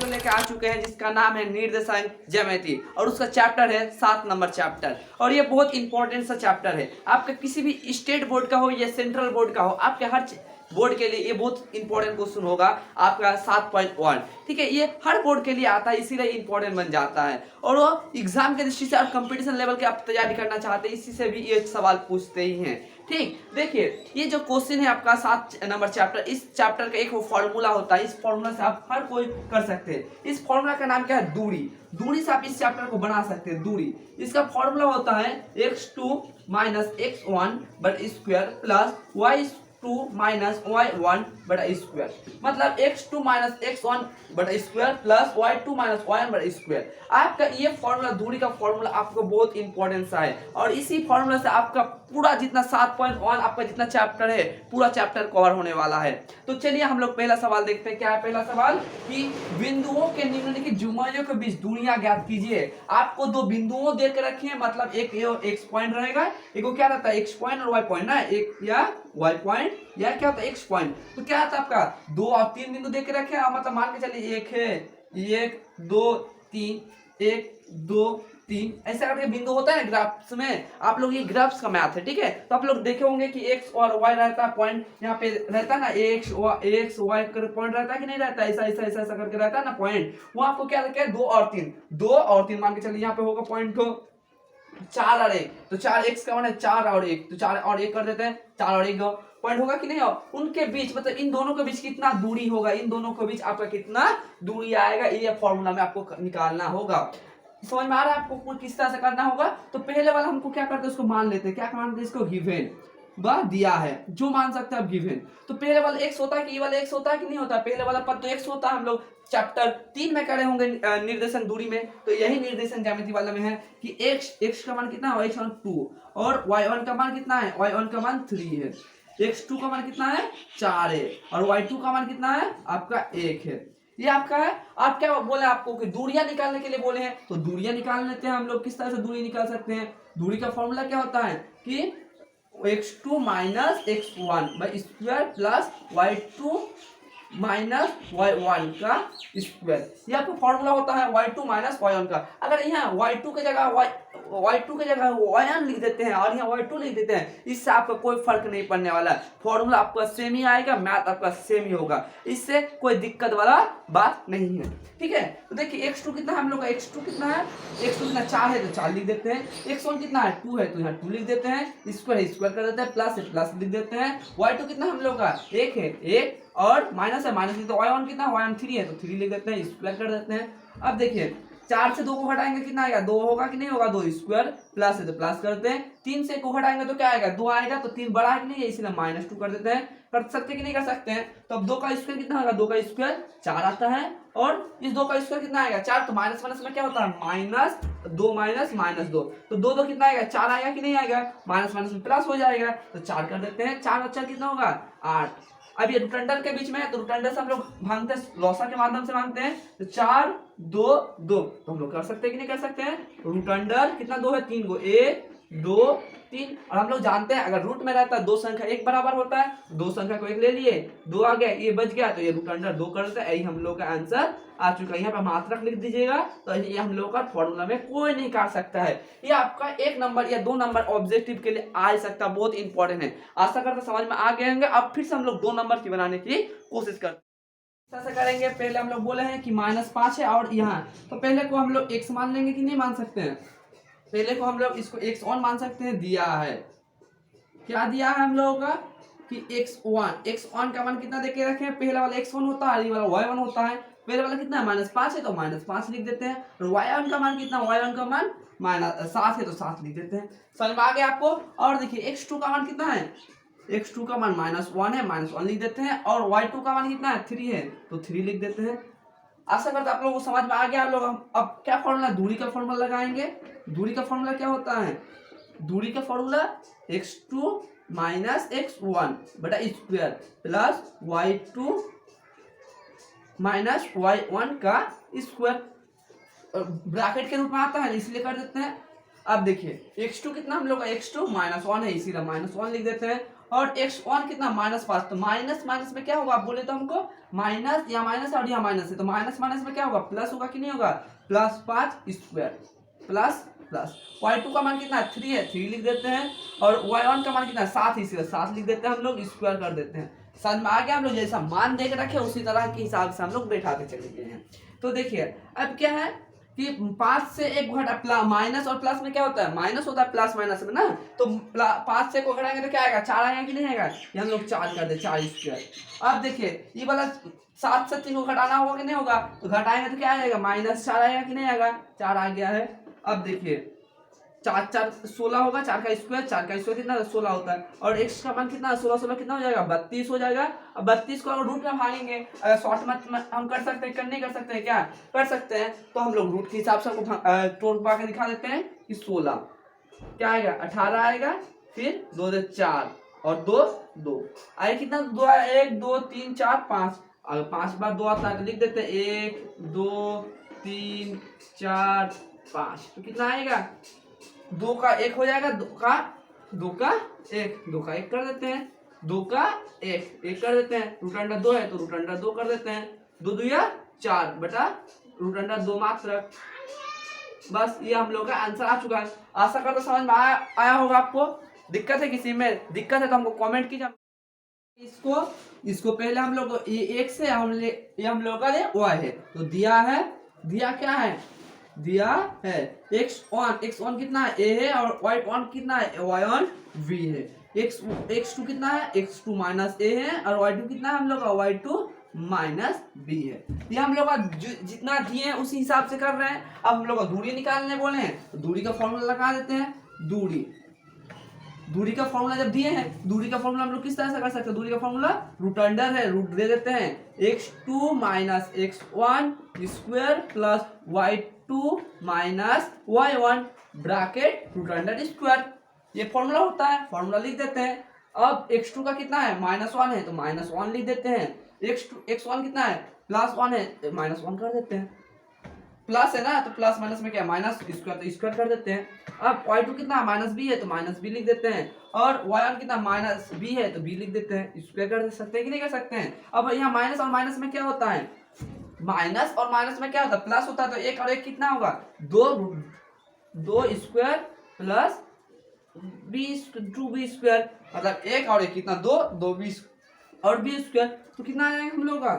को लेकर आ चुके हैं जिसका नाम है निर्देशांक ज्यामिति और उसका चैप्टर है 7 नंबर चैप्टर। और ये बहुत इंपॉर्टेंट सा चैप्टर है, आपका किसी भी स्टेट बोर्ड का हो या सेंट्रल बोर्ड का हो, आपके हर बोर्ड के लिए ये बहुत इंपॉर्टेंट क्वेश्चन होगा आपका 7.1। ठीक है, ये हर बोर्ड के लिए आता है, इसीलिए इंपॉर्टेंट बन जाता है। और वो एग्जाम के दृष्टि से और कंपटीशन लेवल के आप तैयारी करना चाहते हैं, इसी से भी ये सवाल पूछते ही हैं। ठीक, देखिए ये जो क्वेश्चन है आपका 7 नंबर चैप्टर, इस चैप्टर का एक फॉर्मूला होता है, इस फॉर्मूला से आप हर कोई कर सकते हैं। इस फॉर्मूला का नाम क्या है? दूरी। दूरी से आप इस चैप्टर को बना सकते हैं। दूरी, इसका फॉर्मूला होता है x2 माइनस x1 बटा square plus y2 minus y1 बटा स्क्वायर, मतलब x2 माइनस x1 बटा square plus y2 minus y1 बटा स्क्वायर। आपका ये फॉर्मूला, दूरी का फॉर्मूला आपको बहुत इंपॉर्टेंट सा है और इसी फॉर्मूला से आपका पूरा जितना 7.1 आपका जितना चैप्टर है पूरा चैप्टर कवर होने वाला है। तो चलिए हम लोग पहला सवाल देखते हैं। क्या है पहला सवाल? कि बिंदुओं के निम्नलिखित जुमाइयों के बीच दूरियां ज्ञात कीजिए। आपको दो बिंदुओं दे के रखे हैं, मतलब एक एक्स पॉइंट रहेगा, एक को क्या रहता है एक्स पॉइंट और वाई पॉइंट ना, एक या वाई पॉइंट या क्या होता है एक्स पॉइंट। तो क्या आता है आपका 2 और 3 बिंदु दे के रखे हैं, मतलब मान के चलिए एक है 1 2 3 1 2 3 ऐसा करके बिंदु होता है ग्राफ्स में। आप लोग ये ग्राफ्स का मैथ है, ठीक है। तो आप लोग देखे होंगे कि एक्स और वाई रहता है, पॉइंट यहाँ पे रहता है ना, एक्स वाई कर पॉइंट रहता है कि नहीं रहता है, ऐसा ऐसा ऐसा ऐसा करके रहता है ना पॉइंट। वो आपको क्या रखा है 2 और 3 मान के चलिए यहाँ पे होगा पॉइंट को 4 और 1, तो 4 एक्स का मान है 4 और 1, तो 4 और 1 कर देते हैं, 4 और 1 दो पॉइंट होगा कि नहीं हो। उनके बीच मतलब इन दोनों के बीच कितना दूरी होगा, इन दोनों के बीच आपका कितना दूरी आएगा, ये फॉर्मूला में आपको निकालना होगा। समझ में आ रहा है आपको किस तरह से करना होगा? तो पहले वाला हमको क्या करते हैं, उसको मान लेते हैं। क्या मानते हैं इसको? गिवन वह दिया है, जो मान सकते हैं आप गिवन। तो पहले वाला एक्स होता है कि ये वाला एक्स होता है कि नहीं होता? पहले वाला पद तो एक्स होता है। हम लोग चैप्टर 3 में करे होंगे निर्देशन दूरी में, तो यही निर्देशन ज्यामिति वाला में है कि एक्स का मान कितना है, x1 2 और y1 का मान कितना है, y1 का मान 3 है, x2 का मान कितना है 4 है और y2 का मान कितना है आपका 1 है। ये आपका है। आप क्या बोले आपको कि दूरियां निकालने के लिए बोले हैं, तो दूरियां निकाल लेते हैं हम लोग। किस तरह से दूरी निकाल सकते हैं? दूरी का फॉर्मूला क्या होता है कि x2 minus x1 by square plus y2 minus y1 का स्क्वायर। ये आपका फॉर्मूला होता है y2 माइनस y1 का। अगर यहाँ y2 की जगह y2 की जगह y1 लिख देते हैं और यहाँ y2 लिख देते हैं, इससे आपका कोई फर्क नहीं पड़ने वाला है। फॉर्मूला आपका सेम ही आएगा, मैथ आपका सेम ही होगा, इससे कोई दिक्कत वाला बात नहीं है। ठीक है, तो देखिए x2 कितना है हम लोग का, x2 कितना है, x2 कितना 4 है तो 4 लिख देते हैं, x1 कितना है 2 है तो यहाँ 2 लिख देते हैं, स्क्वायर कर देते हैं, प्लस है प्लस लिख देते हैं, y2 कितना हम लोग का 1 है 1 और माइनस है माइनस, तो y1 कितना है y1 3 है तो 3 लिख देते हैं, स्क्वायर कर देते हैं। अब देखिए 4 से 2 को घटाएंगे कितना आएगा 2 होगा कि नहीं होगा, 2 स्क्वायर प्लस है तो प्लस करते हैं, 3 से 1 को घटाएंगे तो क्या आएगा 2 आएगा, तो 3 बड़ा है कि नहीं है इसलिए -2 कर देते हैं। कर सकते कि नहीं कर सकते हैं? तो अब 2 का स्क्वायर कितना होगा, 2 का स्क्वायर 4 आता है और इस 2 का स्क्वायर कितना आएगा 4, तो माइनस माइनस में क्या होता है -2 माइनस -2, तो 2 2 कितना आएगा 4 आएगा कि नहीं आएगा, माइनस माइनस में प्लस हो जाएगा, तो 4 कर देते हैं, 4 और 4 कितना होगा 8। अब ये रूटंडर के बीच में है तो रूटंडर से हम लोग भागते हैं, लॉसा के माध्यम से भागते हैं, तो 4 2 2 तो हम लोग कर सकते हैं कि नहीं कर सकते हैं? रूटंडर कितना 2 है 3 गो 1 2 3, और हम लोग जानते हैं अगर रूट में रहता है 2 संख्या 1 बराबर होता है, 2 संख्या को 1 ले लिए, 2 आ गया ये बच गया, तो ये रूटंडर 2 कर देता है। यही हम लोग का आंसर आ चुका है। यहाँ पे मात्रक लिख दीजिएगा, तो ये हम लोग का फॉर्मूला में कोई नहीं काट सकता है। ये आपका 1 नंबर या 2 नंबर ऑब्जेक्टिव के लिए आ सकता है, बहुत इंपॉर्टेंट है। आशा करते समझ में आ गए होंगे। अब फिर से हम लोग 2 नंबर की बनाने की कोशिश करते हैं। ऐसा करेंगे, पहले हम लोग बोले हैं कि -5 है और यहाँ, तो पहले को हम लोग x मान लेंगे कि नहीं मान सकते हैं? पहले को हम लोग इसको x1 मान सकते हैं, दिया है, क्या दिया है हम लोगों का कि x1 का मान कितना देके रखे हैं, पहला वाला x1 होता है, ये वाला y1 होता है। पहले वाला कितना है -5 है तो -5 लिख देते हैं, और y1 का मान कितना, y1 का मान -7 है तो 7 लिख देते हैं। समझ में आ गया आपको? और देखिए x2 का मान कितना है, x2 का मान -1 है, -1 लिख देते हैं, और y2 का मान कितना है 3 है तो 3 लिख देते हैं। आशा करते आप लोगों को समझ में आ गया। आप लोग अब क्या फॉर्मूला, दूरी का फॉर्मूला लगाएंगे। दूरी का फॉर्मूला क्या होता है? दूरी का फॉर्मूला x2 माइनस x1 बटा square plus y2 minus y1 का स्क्वायर, ब्रैकेट के रूप में आता है इसलिए कर देते हैं। अब देखिए x2 कितना हम लोग का, x2 -1 है इसीलिए -1 लिख देते हैं, और x1 कितना -5, तो माइनस माइनस में क्या होगा, आप बोले तो हमको माइनस, या माइनस और यहाँ माइनस है, तो माइनस माइनस में क्या होगा, प्लस होगा कि नहीं होगा, +5² प्लस प्लस। y2 का मान कितना है, 3 है, 3 लिख देते हैं, और y1 का मान कितना है, 7, इसी 7 लिख देते हैं हम लोग, स्क्वायर कर देते हैं। समझ में आ गया, हम लोग जैसा मान देख रखे उसी तरह के हिसाब से हम लोग बैठाते चले गए हैं। तो देखिए अब क्या है कि 5 से 1 घटा, माइनस और प्लस में क्या होता है, माइनस होता है प्लस माइनस में ना, तो 5 से को घटाएंगे तो क्या आएगा, 4 आएगा कि नहीं आएगा, ये हम लोग 4 कर दे, 4²। अब देखिए ये वाला 7 से 3 को घटाना होगा कि नहीं होगा, तो घटाएंगे तो क्या आएगा, -4 आएगा कि नहीं आएगा, 4 आ गया है। अब देखिए 4 4 16 होगा, 4 का स्क्वायर, 4 का स्क्वायर कितना 16 होता है, और x का मान कितना 16 16 कितना हो जाएगा, 32 हो जाएगा। अब 32 को अगर रूट में भागेंगे, अगर शॉर्ट में हम कर सकते हैं, नहीं कर सकते हैं, क्या कर सकते हैं, तो हम लोग रूट के हिसाब से तोड़ पा के दिखा देते हैं कि 16 क्या आएगा, 18 आएगा, फिर 2 दे 4 और 2 2 आए, कितना 2 आया, 1 2 3 4 5, अगर 5 बार 2 आता है तो लिख देते हैं 1 2 3 4 5, तो कितना आएगा, 2 का 1 हो जाएगा, 2 का 1 कर देते हैं, 2 का 1 कर देते हैं, रूट अंडर 2 है तो रूट अंडर 2 कर देते हैं, 2 2 4 बटा रूट अंडर 2 मात्र। बस ये हम लोग का आंसर आ चुका है। आशा करता समझ में आया होगा आपको। दिक्कत है किसी में, दिक्कत है तो हमको कमेंट कीजिए। इसको पहले हम लोग ये x है, ये हम लोग का y है, तो दिया क्या है, दिया है x1 कितना है, a है, और y1 कितना है, y1 v है। x2 कितना है, x2 -a है, और y2 कितना है हम लोग का, y2 -b है। ये हम लोग का जितना दिए हैं उसी हिसाब से कर रहे हैं। अब हम लोग का दूरी निकालने बोले हैं, तो दूरी का फॉर्मूला लगा देते हैं। दूरी का फॉर्मूला जब दिए हैं, दूरी का फॉर्मूला हम लोग किस तरह से कर सकते हैं, दूरी का फॉर्मूला रूट अंडर है, रूट दे देते हैं, x2 - x1 square plus y2 - y1 bracket root under square, ये फॉर्मूला होता है, फॉर्मूला लिख देते हैं। अब x2 का कितना है, -1 है, तो -1 लिख देते हैं, x1 कितना है, +1 है, तो -1 कर देते हैं, प्लस है ना, तो प्लस माइनस में क्या, माइनस स्क्वायर, तो स्क्वायर कर देते हैं। अब y2 कितना -b है, तो -b लिख देते हैं, और y1 कितना -b है, तो b लिख देते हैं, स्क्वायर कर सकते हैं कि नहीं कर सकते हैं। अब यहाँ माइनस और माइनस में क्या होता है, माइनस और माइनस में क्या होता है, प्लस होता है, तो 1 और 1 कितना होगा, 2 स्क्वायर प्लस 2b स्क्वायर, मतलब 1 और 1 कितना, 2b और b स्क्वायर, तो कितना आ जाएगा हम लोग का,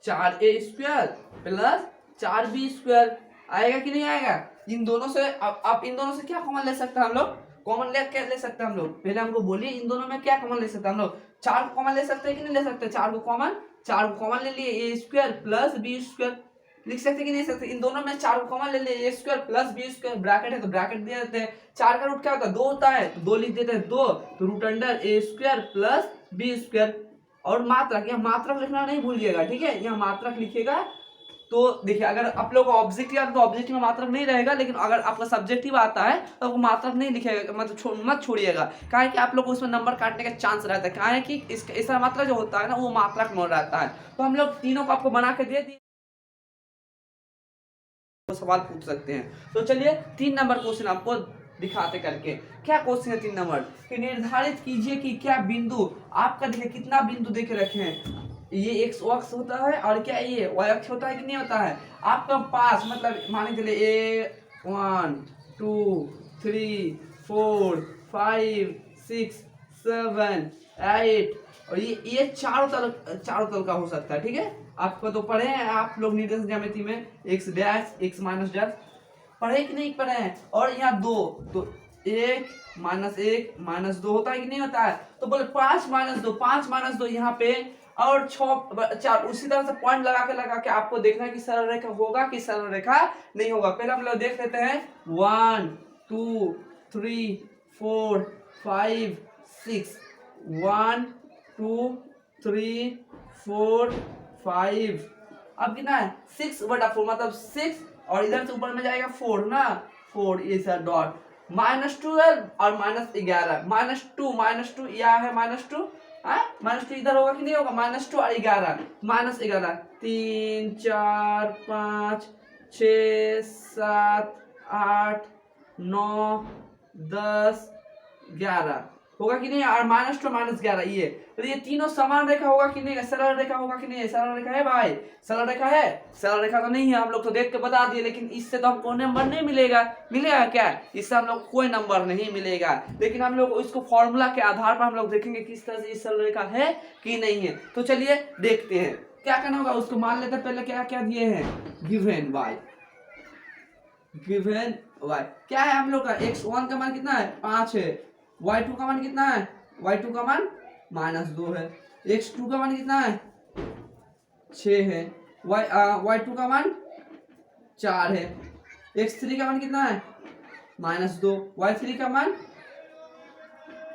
4a square plus 4b square आएगा कि नहीं आएगा। इन दोनों से अब इन दोनों से क्या कॉमन ले सकते हैं हम लोग, कॉमन ले सकते हैं हम लोग, पहले हमको बोलिए इन दोनों में क्या कॉमन ले सकते हैं हम लोग, 4 को कॉमन ले सकते हैं कि नहीं ले सकते, 4 को कॉमन ले लिए, a square plus b square लिख सकते कि नहीं सकते, इन दोनों में 4 को कॉमन ले लिए, a square plus b square, bracket है तो ब्रैकेट दे देते हैं, 4 का रूट क्या होता है, 2 होता है, तो 2 लिख देते हैं, 2 तो root under a square plus b square, और मात्रक, यहाँ मात्रक लिखना नहीं भूलिएगा, ठीक है, यहाँ मात्रक लिखिएगा। तो देखिए अगर आप लोग ऑब्जेक्टिव आता है तो ऑब्जेक्टिव में मात्रक नहीं रहेगा, लेकिन अगर आपका सब्जेक्टिव आता है तो आपको मात्रक नहीं लिखेगा, मतलब मत छोड़िएगा, काहे कि आप लोग को उसमें नंबर काटने का चांस रहता है, काहे कि इसका मात्रक जो होता है ना वो मात्रक में रहता है। तो हम लोग तीनों को आपको बना के दे दिए, सवाल पूछ सकते हैं। तो चलिए 3 नंबर क्वेश्चन आपको दिखाते करके। क्या क्वेश्चन है 3 नंबर, कि निर्धारित कीजिए कि क्या बिंदु आपका, देखिए कितना बिंदु देख रखे हैं, ये एक्स अक्ष होता है और क्या ये वाई अक्ष होता है कि नहीं होता है आपका पास, मतलब मान के चलिए 1 2 3 4 5 6 7 8, और ये चारों तल का हो सकता है, ठीक है। आपको तो पढ़े हैं आप लोग निर्देशांक ज्यामिति में, x dash x minus dash पढ़े कि नहीं पढ़े हैं, और यहाँ 2 तो 1 -1 -2 होता है कि नहीं होता है, तो बोले 5 - 2 यहाँ पे, और 6 4, उसी तरह से पॉइंट लगा के आपको देखना है कि सरल रेखा होगा कि सरल रेखा नहीं होगा। पहले हम लोग देख लेते हैं 1 2 3 4 5 6, 1 2 3 4 5, अब कितना है 6/4, मतलब 6, और इधर से ऊपर में जाएगा 4 ना, 4 ये सर डॉट, -12 और -11, -2 यह है -2, -2 इधर होगा कि नहीं होगा, -2 और 11, -11 3 4 5 6 7 8 9 10 11, होगा कि नहीं, और -2 -11 ये, तो ये तीनों समान रेखा होगा कि नहीं, सरल रेखा होगा कि नहीं, सरल रेखा है भाई, सरल रेखा है, सरल रेखा तो नहीं है, हम लोग तो देख के बता दिए, लेकिन इससे तो हमको नंबर नहीं मिलेगा, मिलेगा क्या, इससे हम लोग कोई नंबर नहीं मिलेगा, लेकिन हम लोग इसको फॉर्मूला के आधार पर हम लोग देखेंगे किस तरह से ये सरल रेखा है कि नहीं है। तो चलिए देखते हैं क्या करना होगा, उसको मान लेते हैं पहले क्या क्या दिए हैं, गिवन y, गिवन y क्या है हम लोग का, x1 का मान कितना है 5 है, y2 का मान कितना है, y2 का मान -2 है, x2 का मान कितना है 6 है, y2 का मान 4 है, x3 का मान कितना है -2, y3 का मान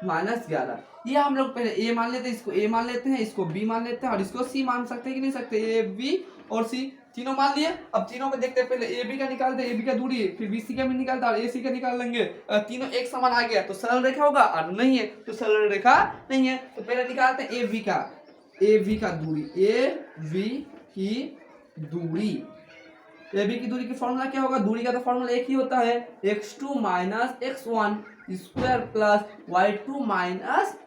-11। ये हम लोग पहले a मान लेते हैं, इसको a मान लेते हैं, इसको b मान लेते हैं और इसको c मान सकते हैं कि नहीं सकते, a b और c तीनों मान लिए। अब तीनों में देखते हैं, पहले ए बी का निकालते हैं, ए बी का दूरी, फिर बी सी का भी निकालता है और ए सी का निकाल लेंगे। तीनों एक समान आ गया तो सरल रेखा होगा, और नहीं है तो सरल रेखा नहीं है। तो पहले निकालते हैं ए बी का, ए बी का दूरी, ए बी की दूरी, ए बी की दूरी की फॉर्मूला क्या होगा, दूरी का तो फॉर्मूला एक ही होता है, x2 - x1 square plus y2 -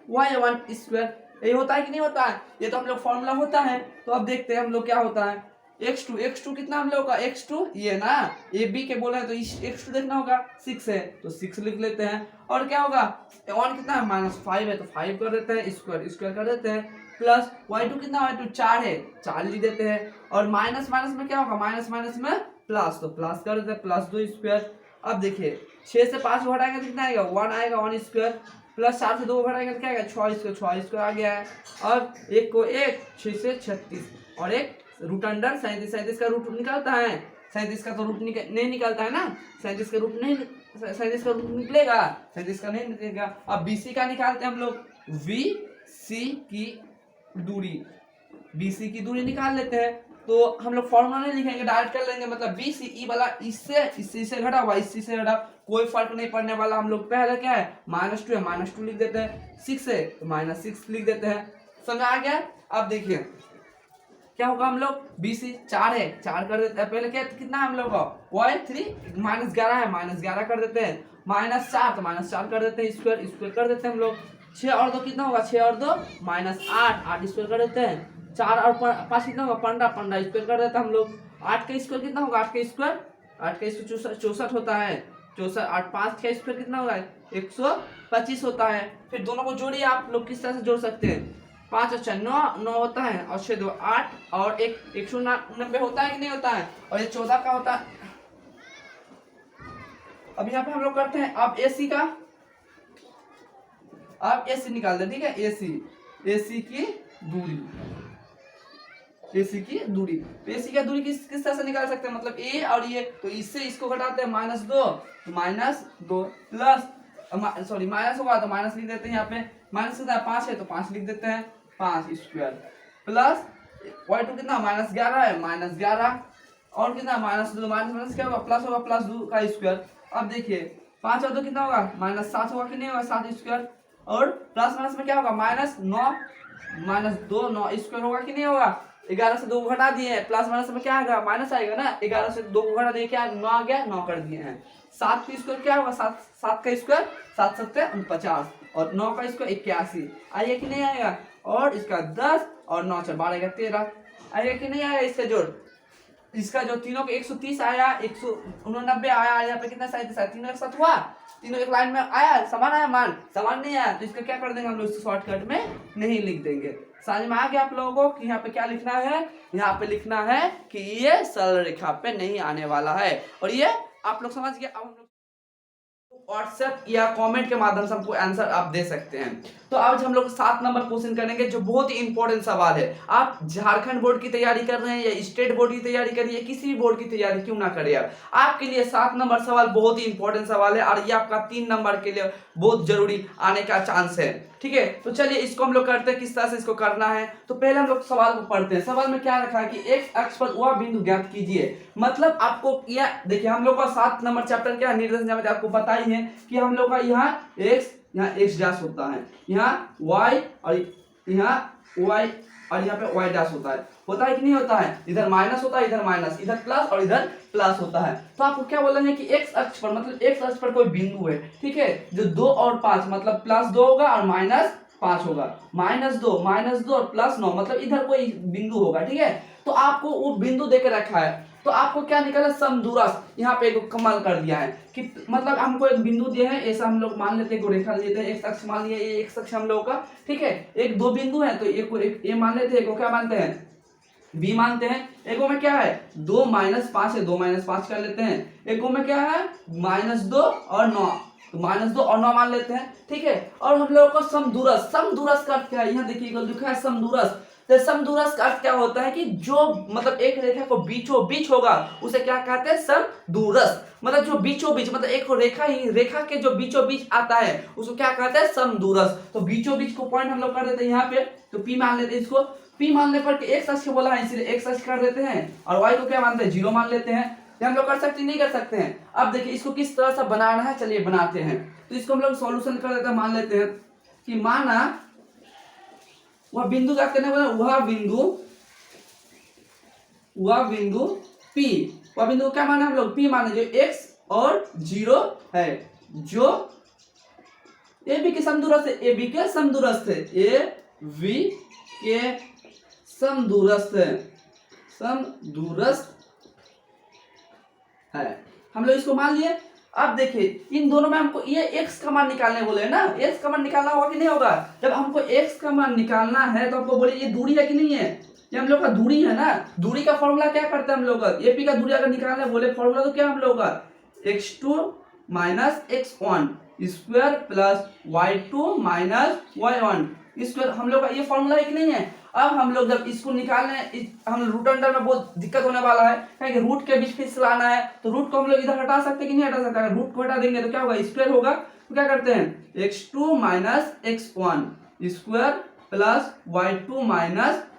y1 square. ये होता है कि नहीं होता है, ये तो हम लोग फॉर्मूला होता है। तो अब देखते हैं हम लोग क्या होता है, x2 कितना हम लोग का, x2 ये ना, ए बी के बोले हैं तो x2 देखना होगा 6 है तो 6 लिख लेते हैं, और क्या होगा 1 कितना है -5 है तो 5 कर देते हैं, स्क्वायर स्क्वायर कर देते हैं, प्लस y2 कितना, y2 4 है 4 लिख देते हैं, और माइनस माइनस में क्या होगा, माइनस माइनस में प्लस, तो प्लस कर देते हैं, +2 स्क्वायर। अब देखिए 6 से 5 घटाएंगे तो कितना आएगा 1 आएगा, 1 स्क्वायर, प्लस 4 से 2 घटाएंगे तो क्या आएगा 6 स्क्वायर आ गया है। और एक को 1 6 से 36 और एक रूट अंडर 37 का रूट निकलता है, 37 का तो रूट नहीं निकलता है ना, 37 का रूट नहीं, 37 का रूट निकलेगा, 37 का नहीं निकलेगा। अब BC का निकालते हैं हम लोग, BC की दूरी, BC की दूरी निकाल लेते हैं। तो हम लोग फॉर्मूला नहीं लिखेंगे, डायरेक्ट कर लेंगे, मतलब BCE वाला इससे घटा हुआ इससे घटा, कोई फर्क नहीं पड़ने वाला। हम लोग पहले क्या है -2 है, -2 लिख देते हैं, 6 है तो -6 लिख देते हैं, समझ आ गया। अब देखिए क्या होगा, हम लोग BC 4 है 4 कर देते हैं, पहले क्या कितना है हम लोग का y3 -11 है, -11 कर देते हैं, -4 तो -4 कर देते हैं, स्क्वायर स्क्वायर कर देते हैं हम लोग, 6 और 2 कितना होगा, 6 और 2 -8, 8 स्क्वायर कर देते हैं, 4 और 5 कितना होगा 15, 15 स्क्वायर कर देते हैं हम लोग। 8 का स्क्वायर कितना होगा, 8 का स्क्वायर 64 होता है, 64, 8 5 का स्क्वायर कितना होगा 125 होता है। फिर दोनों को जोड़िए, आप लोग किस तरह से जोड़ सकते हैं, 5 और 6 9 होता है, और 6 2 8 और 190 होता है कि नहीं होता है, और ये 14 का होता है। अब यहाँ पे हम लोग करते हैं, अब AC का, आप AC निकाल दे, ठीक है, AC की दूरी, AC की दूरी, AC का दूरी किस तरह से निकाल सकते हैं, मतलब A और ये, तो इससे इसको घटाते हैं -2 तो -2 प्लस सॉरी माइनस होगा तो माइनस लिख देते हैं, यहाँ पे माइनस कितना 5 है तो 5 लिख देते हैं, 5 स्क्वायर प्लस y2 कितना -11 है, -11 और कितना -2, माइनस क्या होगा प्लस होगा, +2 का स्क्वायर। अब देखिए 5 और 2 कितना होगा -7 होगा कि नहीं होगा, 7 स्क्वायर, और प्लस माइनस में क्या होगा -9 -2 9 स्क्वायर होगा कि नहीं होगा। 11 से 2 को घटा दिए हैं, प्लस माइनस में क्या आएगा माइनस आएगा ना, 11 से 2 को घटा दिए क्या 9 आ गया, 9 कर दिए हैं। 7 का स्क्वायर क्या होगा, 7 का स्क्वायर 7 7 49 और 9 का स्क्वायर 81 आएगा कि नहीं आएगा, और इसका 10 और 9 से 12 13 आएगा कि नहीं आएगा। इससे जोड़, इसका जो तीनों के 130 आया, 189 आया, यहाँ पे कितना 37 आया, तीनों एक साथ हुआ, तीनों एक लाइन में आया, समान आया, मान समान नहीं आया तो इसका क्या कर देंगे हम लोग, शॉर्टकट में नहीं लिख देंगे। समझ में आ गया आप लोगों को कि यहाँ पे क्या लिखना है, यहाँ पे लिखना है कि ये सरल रेखा पे नहीं आने वाला है, और ये आप लोग समझ गए। अब हम लोग व्हाट्सएप या कमेंट के माध्यम से हमको आंसर आप दे सकते हैं। तो आज हम लोग 7 नंबर क्वेश्चन करेंगे, जो बहुत ही इंपॉर्टेंट सवाल है। आप झारखंड बोर्ड की तैयारी कर रहे हैं या स्टेट बोर्ड की तैयारी कर रही है, किसी भी बोर्ड की तैयारी क्यों ना करें आप, आपके लिए 7 नंबर सवाल बहुत ही इंपॉर्टेंट सवाल है, और ये आपका 3 नंबर के लिए बहुत जरूरी आने का चांस है, ठीक है। तो चलिए इसको हम लोग करते हैं, किस तरह से इसको करना है। तो पहले हम लोग सवाल को पढ़ते हैं। सवाल में क्या रखा है कि एक्स अक्ष पर वह बिंदु ज्ञात कीजिए, मतलब आपको यह देखिए हम लोग का 7 नंबर चैप्टर क्या निर्देशन ज्यामिति आपको पता ही है कि हम लोग का यहाँ x डैश होता है, यहाँ y और यहाँ y और यहाँ पे वाई डैश होता है कि नहीं होता है, इधर माइनस होता है, इधर माइनस, इधर प्लस और इधर प्लस होता है। तो आपको क्या बोला है कि एक्स अक्ष पर मतलब एक्स अक्ष पर कोई बिंदु है, ठीक है, जो 2 और 5 मतलब प्लस 2 होगा और माइनस 5 होगा, -2 और +9 मतलब इधर कोई बिंदु होगा, ठीक है। तो आपको वो बिंदु देके रखा है, तो आपको क्या निकाला समदूरस्थ, यहाँ पे एक कमाल कर दिया है कि मतलब हमको एक बिंदु दिया है, ऐसा हम लोग मान लेते हैं, रेखा लेते हैं, एक्स अक्ष मान लिया, ये एक्स अक्ष हम लोगों का, ठीक है। एक दो बिंदु है तो एक ए मान लेते हैं, एक को क्या मानते हैं, बी मानते हैं। एक में क्या है 2 -5 है, 2 -5 कर लेते हैं। एक में क्या है -2 और 9, तो -2 और 9 मान लेते हैं, ठीक है। और हम लोगों को समदूरस्थ का अर्थ क्या है, यहाँ देखिएगा लिखा है समदूरस्थ। तो समदूरस्थ का अर्थ क्या होता है कि जो मतलब एक रेखा को बीचों बीच होगा उसे क्या कहते हैं, समदूरस्थ। मतलब जो बीचों बीच मतलब एक रेखा के जो बीचों बीच आता है उसको क्या कहते हैं, समदूरस्थ। तो बीचों बीच को पॉइंट हम लोग कर देते हैं यहाँ पे, तो पी मान लेते हैं इसको। पी मानने पर एक्स अक्ष बोला है इसलिए एक्स अक्ष कर देते हैं, और वाई को क्या मानते हैं, 0 मान लेते हैं। ये हम लोग कर सकते नहीं कर सकते हैं। अब देखिए इसको किस तरह से बनाना है, चलिए बनाते हैं। तो इसको हम लोग सॉल्यूशन कर देते हैं। मान लेते हैं कि माना वह बिंदु क्या करने वाला, वह बिंदु P, वह बिंदु क्या माना हम लोग, P माने जो x और 0 है, जो AB के समदूरस्थ है, AB के समदूरस्थ है, AB के समदूरस्थ है। हम लोग इसको मान लिए। अब देखिए इन दोनों में हमको ये x का मान निकालने बोले ना, x का मान निकालना होगा कि नहीं होगा। जब हमको x का मान निकालना है तो हमको बोले ये दूरी है कि नहीं है, ये हम लोग का दूरी है ना। दूरी का फॉर्मूला क्या करते हैं हम लोग का, AP का दूरी अगर निकालने बोले फॉर्मूला तो क्या हम लोग का x2 - x1 square plus y2 - y1 square, हम लोग का ये फॉर्मूला है कि नहीं है। अब हम लोग जब इसको निकालने, हम रूट अंडर में बहुत दिक्कत होने वाला है, क्योंकि रूट के बीच फिर लाना है, तो रूट को हम लोग इधर हटा सकते कि नहीं हटा सकते। अगर रूट को हटा देंगे तो क्या होगा, स्क्वायर होगा। तो क्या करते हैं x2 - x1 square plus y2 -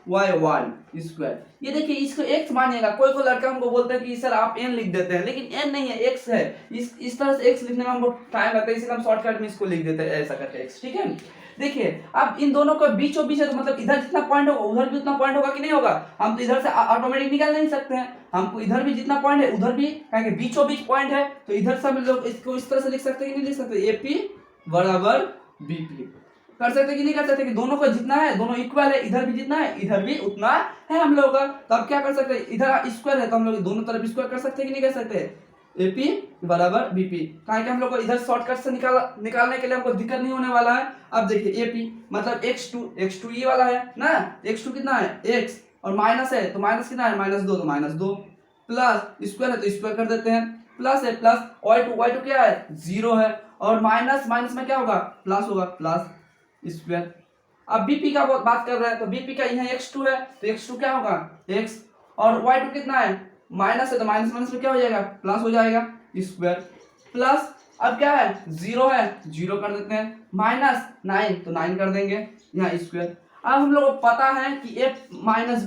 y1 square. ये देखिए इसको x मानिएगा। कोई लड़का हमको बोलता है कि सर आप n लिख देते हैं, लेकिन n नहीं है, x है। इस तरह से x लिखने में हमको टाइम लगता है, इसलिए हम शॉर्टकट में इसको लिख देते हैं ऐसा करके x, ठीक है। देखिए अब इन दोनों को बीचों बीच है, तो मतलब इधर जितना पॉइंट होगा उधर भी उतना पॉइंट होगा कि नहीं होगा। हम तो इधर से ऑटोमेटिक निकाल नहीं सकते हैं, हमको इधर भी जितना पॉइंट है उधर भी, क्योंकि बीचों बीच पॉइंट है, तो इधर से हम लोग इसको इस तरह से लिख सकते हैं कि नहीं लिख सकते, AP बराबर BP कर सकते कि नहीं कर सकते, कि दोनों को जितना है दोनों इक्वल है, इधर भी जितना है इधर भी उतना है हम लोग का। तो अब क्या कर सकते हैं, इधर स्क्वायर है तो हम लोग दोनों तरफ स्क्वायर कर सकते हैं कि नहीं कर सकते, AP बराबर BP। कहा कि हम लोग को इधर शॉर्टकट से निकालने के लिए हमको दिक्कत नहीं होने वाला है। अब देखिए AP मतलब x2 ये वाला है ना, x2 कितना है x, और माइनस है तो माइनस कितना है -2, तो -2 प्लस स्क्वायर है तो स्क्वायर कर देते हैं, प्लस है प्लस y2 क्या है 0 है, और माइनस में क्या होगा प्लस होगा, प्लस स्क्वायर। अब BP का बात कर रहे हैं, तो BP का यहाँ x2 है तो x2 क्या होगा x, और y2 कितना है माइनस है तो माइनस में क्या हो जाएगा प्लस हो जाएगा स्क्वायर, प्लस अब क्या है 0 है 0 कर देते हैं, -9 तो 9 कर देंगे यहाँ स्क्वायर। अब हम लोग को पता है कि a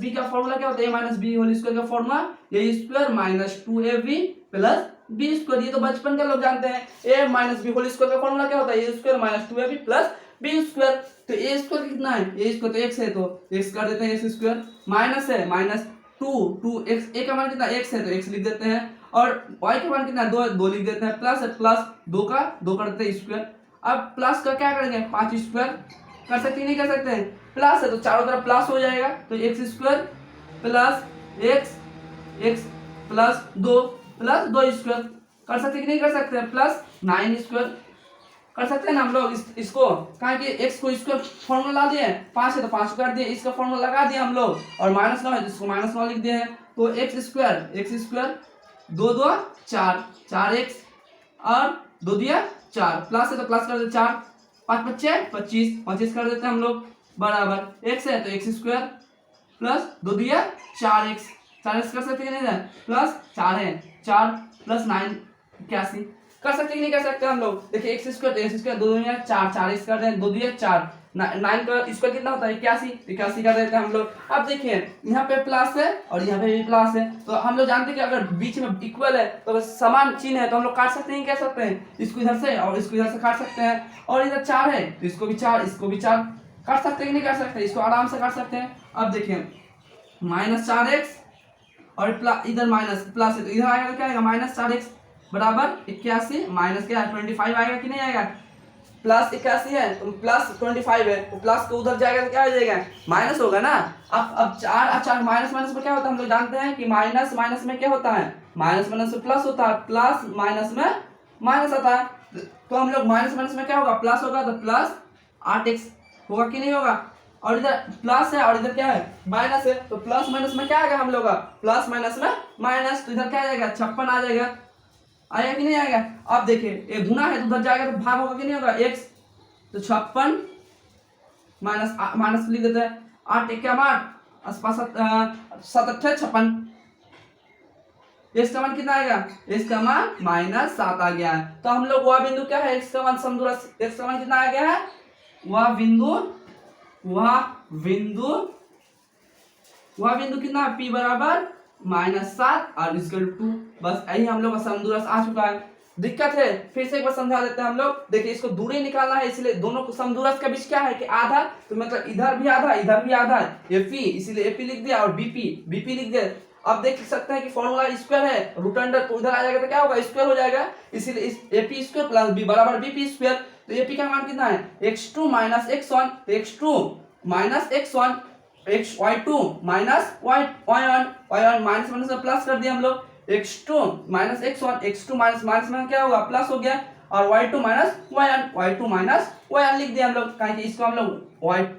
- b का फॉर्मूला क्या होता है, a - b होल स्क्वायर का formula a square -2ab plus b square. ये तो बचपन के लोग जानते हैं। a - b होल स्क्वायर का फॉर्मूला क्या होता है, a square -2ab plus b square. तो a स्क्वायर कितना है, a स्क्वायर तो x है तो x कर देते हैं, x स्क्वायर माइनस है -2 x, a का मान कितना x है तो x लिख देते हैं, और y का मान कितना 2 लिख देते हैं, प्लस है प्लस 2 का 2 कर देते हैं स्क्वायर। अब प्लस का क्या करेंगे 5 स्क्वायर कर सकते नहीं कर सकते हैं, प्लस है तो चारों तरफ प्लस हो जाएगा, तो x square plus x plus 2 plus 2 square कर सकते कि नहीं कर सकते हैं, प्लस 9 स्क्वायर कर सकते हैं ना हम लोग इसको। कहा कि x को स्क्वायर फॉर्मूला ला दिए, 5 है तो 5 कर दिए, इसका फॉर्मूला लगा दिया हम लोग, और -9 है तो इसको -9 लिख दिए हैं। तो x स्क्वायर 2 2 4 4x और 2 दिया 4, प्लस है तो प्लस कर देते 4, 5 5 25 कर देते हैं हम लोग, बराबर x है तो x स्क्वायर प्लस 2 दिया 4x कर सकते हैं नहीं, प्लस 4 है 4 प्लस 9 81 कर सकते कि नहीं कर सकते हम लोग। देखिए x स्क्वायर तो x स्क्वायर 2 दूनी 4 4x कर दें, 2 दिया 4 9 का स्क्वायर कितना होता है 81 कर देते हैं हम लोग। अब देखिए यहाँ पे प्लस है और यहाँ पे भी प्लस है, तो हम लोग जानते हैं कि अगर बीच में इक्वल है तो अगर समान चिन्ह है तो हम लोग काट सकते हैं, कह सकते हैं इसको इधर से और इसको इधर से काट सकते हैं, और इधर 4 है तो इसको भी 4 इसको भी 4 कर सकते कि नहीं कर सकते, इसको आराम से कर सकते हैं। अब देखिए -4x और इधर माइनस प्लस है तो इधर आएगा तो क्या आएगा -4x बराबर 81 माइनस क्या 25 आएगा कि नहीं आएगा, प्लस 81 है तो प्लस 25 है तो प्लस को उधर जाएगा तो क्या हो जाएगा माइनस होगा ना। अब 4 माइनस माइनस में क्या होता है, हम लोग जानते हैं कि माइनस माइनस में क्या होता है, माइनस माइनस में प्लस होता है, प्लस माइनस में माइनस आता है। तो हम लोग माइनस माइनस में क्या होगा प्लस होगा तो प्लस 8x होगा कि नहीं होगा, और इधर प्लस है और इधर क्या है माइनस है तो प्लस माइनस में क्या आएगा हम लोग का प्लस माइनस में माइनस, तो इधर क्या आ जाएगा 56 आ जाएगा, आएगा कि नहीं आएगा। अब देखिए ये गुना है तो उधर जाएगा तो भाग होगा कि नहीं होगा x, तो 56 माइनस माइनस लिख देते हैं 8 1 8 7 8 56, इसका मान कितना आएगा, इसका मान -7 आ गया है। तो हम लोग वह बिंदु क्या है इसका मान समदूरस्थ, इसका मान कितना आ गया है, वह बिंदु कितना है p बराबर -7 और इसका 2, बस यही हम लोग का समदूरस्थ आ चुका है। दिक्कत है फिर से एक बार समझा देते हैं हम लोग, देखिए इसको दूरी निकालना है इसलिए दोनों को समदूरस्थ के बीच क्या है कि आधा, तो मतलब इधर भी आधा इधर भी आधा है AP, इसीलिए AP लिख दिया और BP लिख दिया। अब देख सकते हैं कि फॉर्मूला स्क्वायर है, रूट अंडर तो उधर आ जाएगा तो क्या होगा स्क्वायर हो जाएगा, इसीलिए इस AP स्क्वायर प्लस B बराबर BP स्क्वायर। तो AP का मान कितना है x2 x1, तो x2 x1 y2 y1 minus minus में प्लस कर दिया हम लोग, x2 x1 x2 माइनस में क्या होगा प्लस हो गया, और y2 y1 लिख दिया हम लोग, कहें कि इसको हम लोग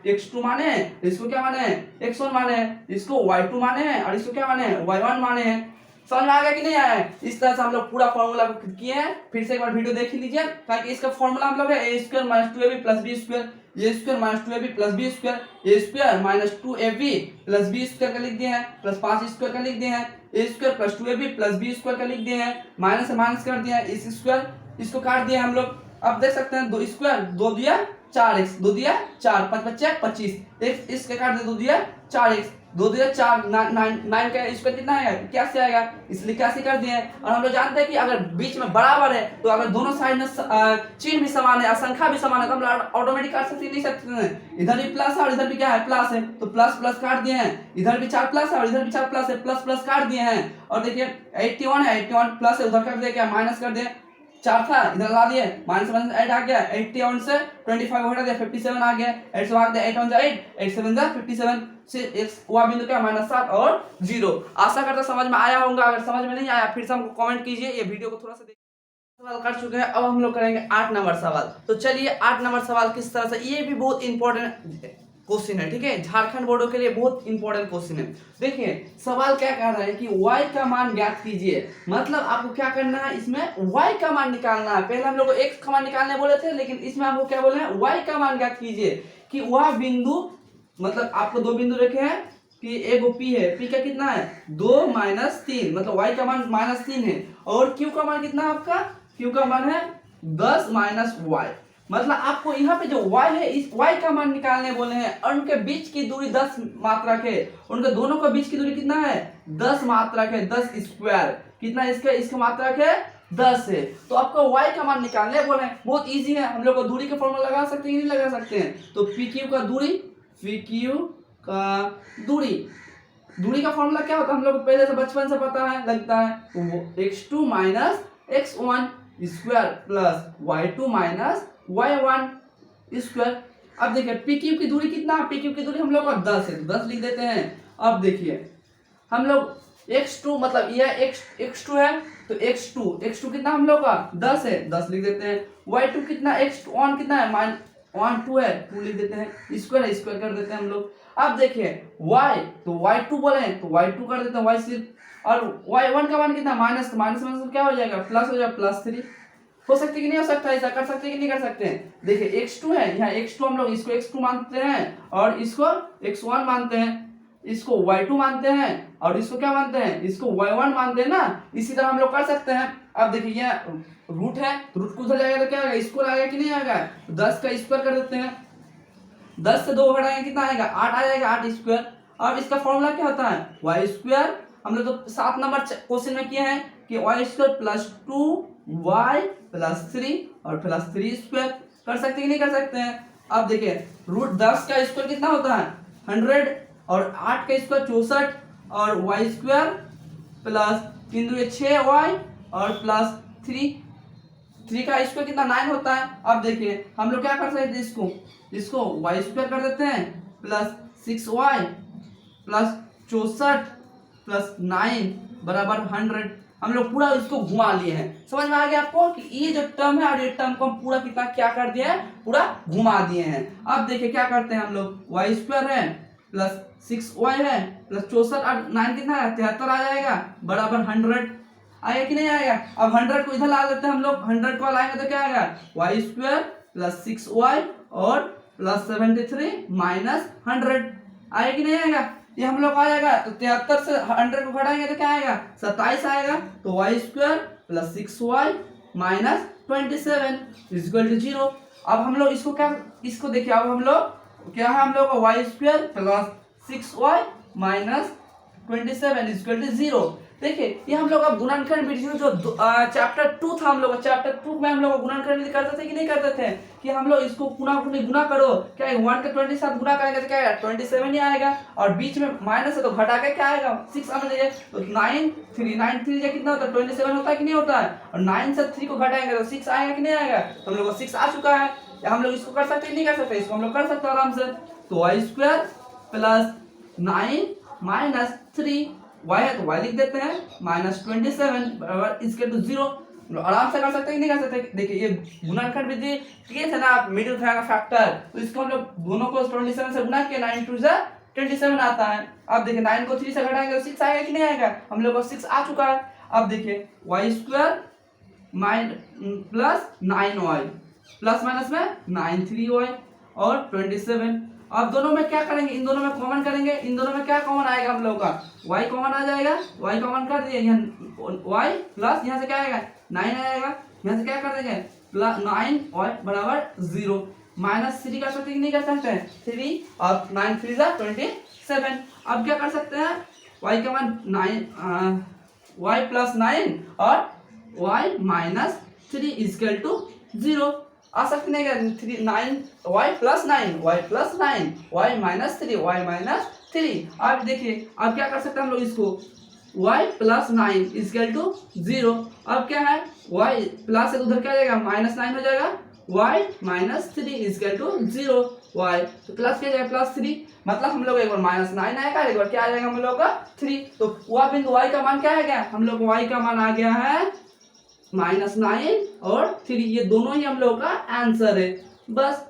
x2 माने हैं, इसको क्या माने हैं x1 माने हैं, इसको y2 माने हैं और इसको क्या माने हैं y1 माने हैं। समझ में आ गया कि नहीं आया है। इस तरह से हम लोग पूरा फॉर्मूला किए हैं, फिर से एक बार वीडियो देख लीजिए, ताकि इसका फॉर्मूला हम लोग है a square minus 2ab plus b square, a square minus 2ab plus b square, a square minus 2ab plus b square का लिख दिए हैं, प्लस 5 स्क्वायर का लिख दिए हैं, a square plus 2ab plus b square का लिख दिए हैं, माइनस से माइनस कर दिया है, इस स्क्वायर इसको काट दिया हम लोग। अब देख सकते हैं 2 स्क्वायर 2 दिया 4x 2 दिया 4 5 बच्चे 25, x इसके काट दे 2 दिया 4x 2 दिया 4 9 का स्क्वायर कितना आएगा कैसे आएगा, इसलिए कैसे कर दिए। और हम लोग जानते हैं कि अगर बीच में बराबर है तो अगर दोनों साइड में चिन्ह भी समान है और संख्या भी समान है तो हम लोग ऑटोमेटिक काट सकते नहीं सकते हैं, इधर भी प्लस है और इधर भी क्या है प्लस है, तो प्लस प्लस काट दिए हैं, इधर भी 4 प्लस है और इधर भी 4 प्लस है, प्लस प्लस काट दिए हैं। और देखिए 81 है 81 प्लस है उधर कर दिया क्या माइनस कर दिए, 4 था इधर ला दिए माइनस माइनस 8 आ गया, 81 से 25 हटा दिया 57 आ गया, 8 से भाग दिया 8 1 8 8 7 57 से x हुआ बिंदु क्या -7 और 0। आशा करता समझ में आया होगा, अगर समझ में नहीं आया फिर से हमको कमेंट कीजिए, ये वीडियो को थोड़ा सा सवाल कर चुके हैं। अब हम लोग करेंगे 8 नंबर सवाल। तो चलिए 8 नंबर सवाल किस तरह से, ये भी बहुत इंपॉर्टेंट क्वेश्चन है, ठीक है, झारखंड बोर्डों के लिए बहुत इंपॉर्टेंट क्वेश्चन है। देखिए सवाल क्या कह रहा है कि y का मान ज्ञात कीजिए, मतलब आपको क्या करना है इसमें y का मान निकालना है। पहले हम लोग को x का मान निकालने बोले थे, लेकिन इसमें आपको क्या बोले हैं y का मान ज्ञात कीजिए कि वह बिंदु, मतलब आपको दो बिंदु रखे हैं कि एक p है, p का कितना है 2 -3, मतलब y का मान -3 है, और q का मान कितना है आपका, q का मान है 10 - y, मतलब आपको यहाँ पे जो y है इस y का मान निकालने बोले हैं, और उनके बीच की दूरी 10 मात्रक है, उनके दोनों के बीच की दूरी कितना है 10 मात्रक है, 10 स्क्वायर कितना इसका मात्रक है 10 है। तो आपको y का मान निकालने बोले हैं, बहुत इजी है, हम लोग को दूरी का फॉर्मूला लगा सकते हैं नहीं लगा सकते हैं। तो pq का दूरी का फॉर्मूला क्या होता है हम लोग को पहले से बचपन से पता है लगता है, x2 - x1 square plus y2 - y1 square. अब देखिए PQ की दूरी कितना है, PQ की दूरी हम लोग का 10 है, 10 लिख देते हैं। अब देखिए हम लोग x2 मतलब यह x2 है, तो x2 कितना हम लोग का 10 है, 10 लिख देते हैं। y2 कितना x1 कितना है 1 2 है, 2 लिख देते हैं, स्क्वायर है स्क्वायर कर देते हैं हम लोग। अब देखिए y, तो y2 बोले तो y2 कर देते हैं y सिर्फ, और y1 का मान कितना माइनस, तो माइनस माइनस क्या हो जाएगा प्लस हो जाएगा, +3 हो सकती कि नहीं हो सकता, ऐसा कर सकते कि नहीं कर सकते हैं। देखिए x2 है, यहाँ x2 हम लोग इसको x2 मानते हैं और इसको x1 मानते हैं, इसको y2 मानते हैं और इसको क्या मानते हैं, इसको y1 मानते हैं ना। इसी तरह हम लोग कर सकते हैं। अब देखिए ये रूट है, रूट को उधर जाएगा तो क्या आएगा स्क्वायर आएगा कि नहीं आएगा, 10 का स्क्वायर कर देते हैं, 10 से 2 घटाएंगे कितना आएगा 8 आ जाएगा, 8 स्क्वायर। अब इसका फॉर्मूला क्या होता है y स्क्वायर, हम लोग तो 7 नंबर क्वेश्चन में किए हैं कि y square plus 2y plus 3 और प्लस 3 स्क्वायर कर सकते कि नहीं कर सकते हैं। अब देखिए रूट 10 का स्क्वायर कितना होता है 100 और 8 का स्क्वायर 64 और वाई स्क्वायर प्लस 6y और प्लस 3 का स्क्वायर कितना 9 होता है। अब देखिए हम लोग क्या कर सकते हैं इसको वाई स्क्वायर कर देते हैं प्लस 6y प्लस 64 प्लस 9 बराबर 100। हम लोग पूरा इसको घुमा लिए हैं। समझ में आ गया आपको कि ये जो टर्म है और ये टर्म को हम पूरा कितना क्या कर दिया है पूरा घुमा दिए हैं। अब देखिए क्या करते हैं हम लोग वाई स्क्वायर है प्लस 6y है प्लस 64 और 9 कितना है 73 आ जाएगा बराबर 100 आएगा कि नहीं आएगा। अब 100 को इधर ला देते हैं हम लोग 100 को लाएंगे तो क्या आएगा वाई स्क्वायर प्लस 6y और प्लस 73 माइनस 100 आएगा कि नहीं आएगा। ये हम लोग आ जाएगा तो 73 से 100 को घटाएंगे तो क्या आएगा 27 आएगा। तो Y square plus 6y minus 27 equal to 0। अब हम लोग इसको देखिए अब हम लोग क्या है हम लोग का Y square plus 6y minus 27 equal to 0। देखिए ये हम लोग अब गुणनखंड विधि जो चैप्टर 2 था हम लोग चैप्टर 2 में हम लोग गुणनखंड विधि करते थे कि नहीं करते थे कि हम लोग इसको गुना करो क्या 1 का 20 साथ गुना करेंगे तो क्या आएगा 27 ही आएगा और बीच में माइनस है तो घटा के क्या आएगा 6 आने दीजिए तो 9 3 कितना होता है 27 होता है कि नहीं होता है और 9 से 3 को घटाएंगे तो 6 आएगा कि नहीं आएगा। तो हम लोग को 6 आ चुका है। हम लोग इसको कर सकते हैं नहीं कर सकते इसको हम लोग कर सकते हैं आराम से। तो Y square plus 9 minus 3 y है तो y लिख देते हैं माइनस 27 बराबर इक्वल टू 0। आराम से कर सकते हैं नहीं कर सकते। देखिए ये गुणनखंड विधि किए थे ना आप मिडिल का फैक्टर तो इसको हम लोग दोनों को 27 से गुना किया 9 2 27 आता है। अब देखिए 9 को 3 से घटाएंगे तो 6 आएगा कि नहीं आएगा। हम लोग को 6 आ चुका है। अब देखिए Y square plus 9y plus minus में 9 3y और 27। अब दोनों में क्या करेंगे इन दोनों में कॉमन करेंगे इन दोनों में क्या कॉमन आएगा हम लोग का y कॉमन आ जाएगा y कॉमन कर दिए y प्लस यहाँ से क्या आएगा 9 आएगा यहाँ से क्या कर देंगे प्लस 9y बराबर 0 माइनस 3 कर सकते नहीं कर सकते 3 और 9 3 27। अब क्या कर सकते हैं y का मान 9 y प्लस 9 और y माइनस 3 इक्वल टू 0 आ सकते नहीं 3 9 y plus 9 y minus 3 y minus 3। अब देखिए अब क्या कर सकते हैं हम लोग इसको y प्लस 9 इक्वल टू 0। अब क्या है y प्लस से उधर क्या जाएगा माइनस 9 हो जाएगा y minus 3 equal to 0 y तो प्लस क्या जाएगा प्लस 3 मतलब हम लोग एक बार माइनस 9 आएगा एक बार क्या आ जाएगा हम लोग का 3। तो वह बिंदु y का मान क्या आ गया हम लोग y का मान आ गया है माइनस 9 और 3 ये दोनों ही हम लोग का आंसर है। बस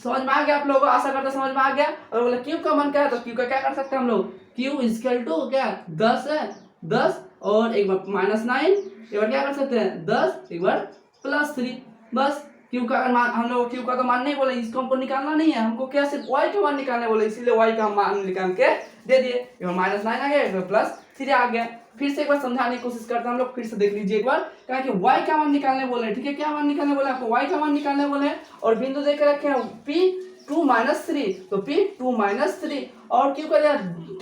समझ में आ गया आप लोगों को आशा करता समझ में आ गया। और बोले क्यू का मान क्या है तो क्यू का क्या कर सकते हैं हम लोग क्यू इक्वल टू क्या 10 है 10 और एक बार माइनस 9 एक बार क्या कर सकते हैं 10 एक बार प्लस 3। बस क्यू का मान हम लोग क्यू का तो मान नहीं बोले इसको हमको निकालना नहीं है हमको क्या सिर्फ वाई का मान निकालने बोले इसीलिए वाई का मान निकाल के दे दिए। एक बार माइनस 9 आ गया एक बार प्लस 3 आ गया। फिर से एक बार समझाने की कोशिश करते हैं हम लोग फिर से देख लीजिए एक बार क्या कि y का मान निकालने बोले ठीक है क्या मान निकालने बोले आपको y का मान निकालने बोले और बिंदु देख के रखे हैं p 2 माइनस 3 तो p 2 माइनस 3 और क्यों कर दिया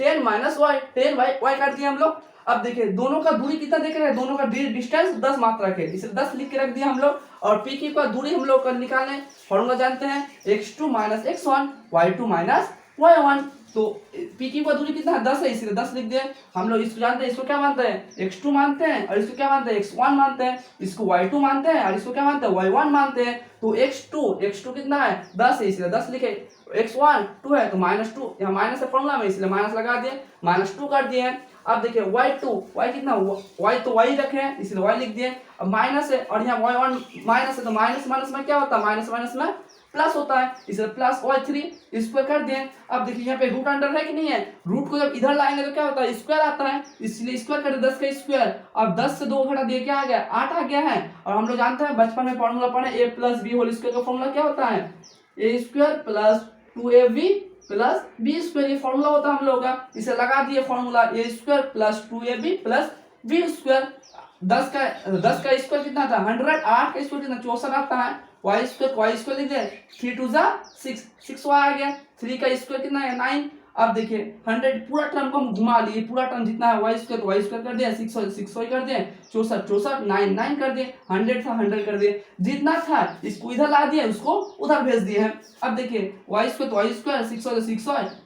10 माइनस y 10 y काट दिया हम लोग। अब देखिए दोनों का दूरी कितना देख रहे हैं दोनों का डिस्टेंस 10 मात्रा के इसलिए 10 लिख के रख दिया हम लोग। और p की का दूरी हम लोग का निकालने फॉर्मूला जानते हैं x2 minus x1 y2 minus y1 तो p की का दूरी कितना है 10 है इसलिए 10 लिख दिए। हम लोग इसको जानते हैं इसको क्या मानते हैं x2 मानते हैं और इसको क्या मानते हैं x1 मानते हैं इसको y2 मानते हैं और इसको क्या मानते हैं y1 मानते हैं। तो x2 कितना है 10 है इसलिए 10 लिखे x1 2 है तो माइनस 2 यहाँ माइनस है फॉर्मूला में इसलिए माइनस लगा दिए माइनस 2 कर दिए। अब देखिए y कितना y तो y रखे हैं इसलिए y लिख दिए। अब माइनस है और यहाँ y1 माइनस है तो माइनस माइनस में क्या होता है माइनस माइनस में प्लस होता है इसलिए प्लस y3 स्क्वायर कर दिए। अब देखिए यहाँ पे रूट अंडर है कि नहीं है रूट को जब इधर लाएंगे तो क्या होता है स्क्वायर आता है इसलिए स्क्वायर कर 10 का स्क्वायर। अब 10 से 2 घटा दिए क्या आ गया 8 आ गया है। और हम लोग जानते हैं बचपन में फॉर्मूला पढ़े a plus B whole square का फॉर्मूला क्या होता है a square plus 2ab plus B square ये फॉर्मूला होता है हम लोग का इसे लगा दिए formula a square plus 2ab plus B square. 10 का स्क्वायर कितना था 100 8 का स्क्वायर कितना 64 आता है y स्क्वायर लिख दे 3 2 6 6y आ गया 3 का स्क्वायर कितना है 9 अब देखिए 100 पूरा टर्म को हम घुमा लिए, पूरा टर्म जितना है वाई स्क्वायर तो वाई स्क्वायर कर दिया, 6 कर दिए, 64 9 कर दिए, 100 था 100 कर दिए, जितना था इसको इधर ला दिया, उसको उधर भेज दिए हैं। अब देखिए वाई स्क्वायर तो वाई स्क्वायर, 6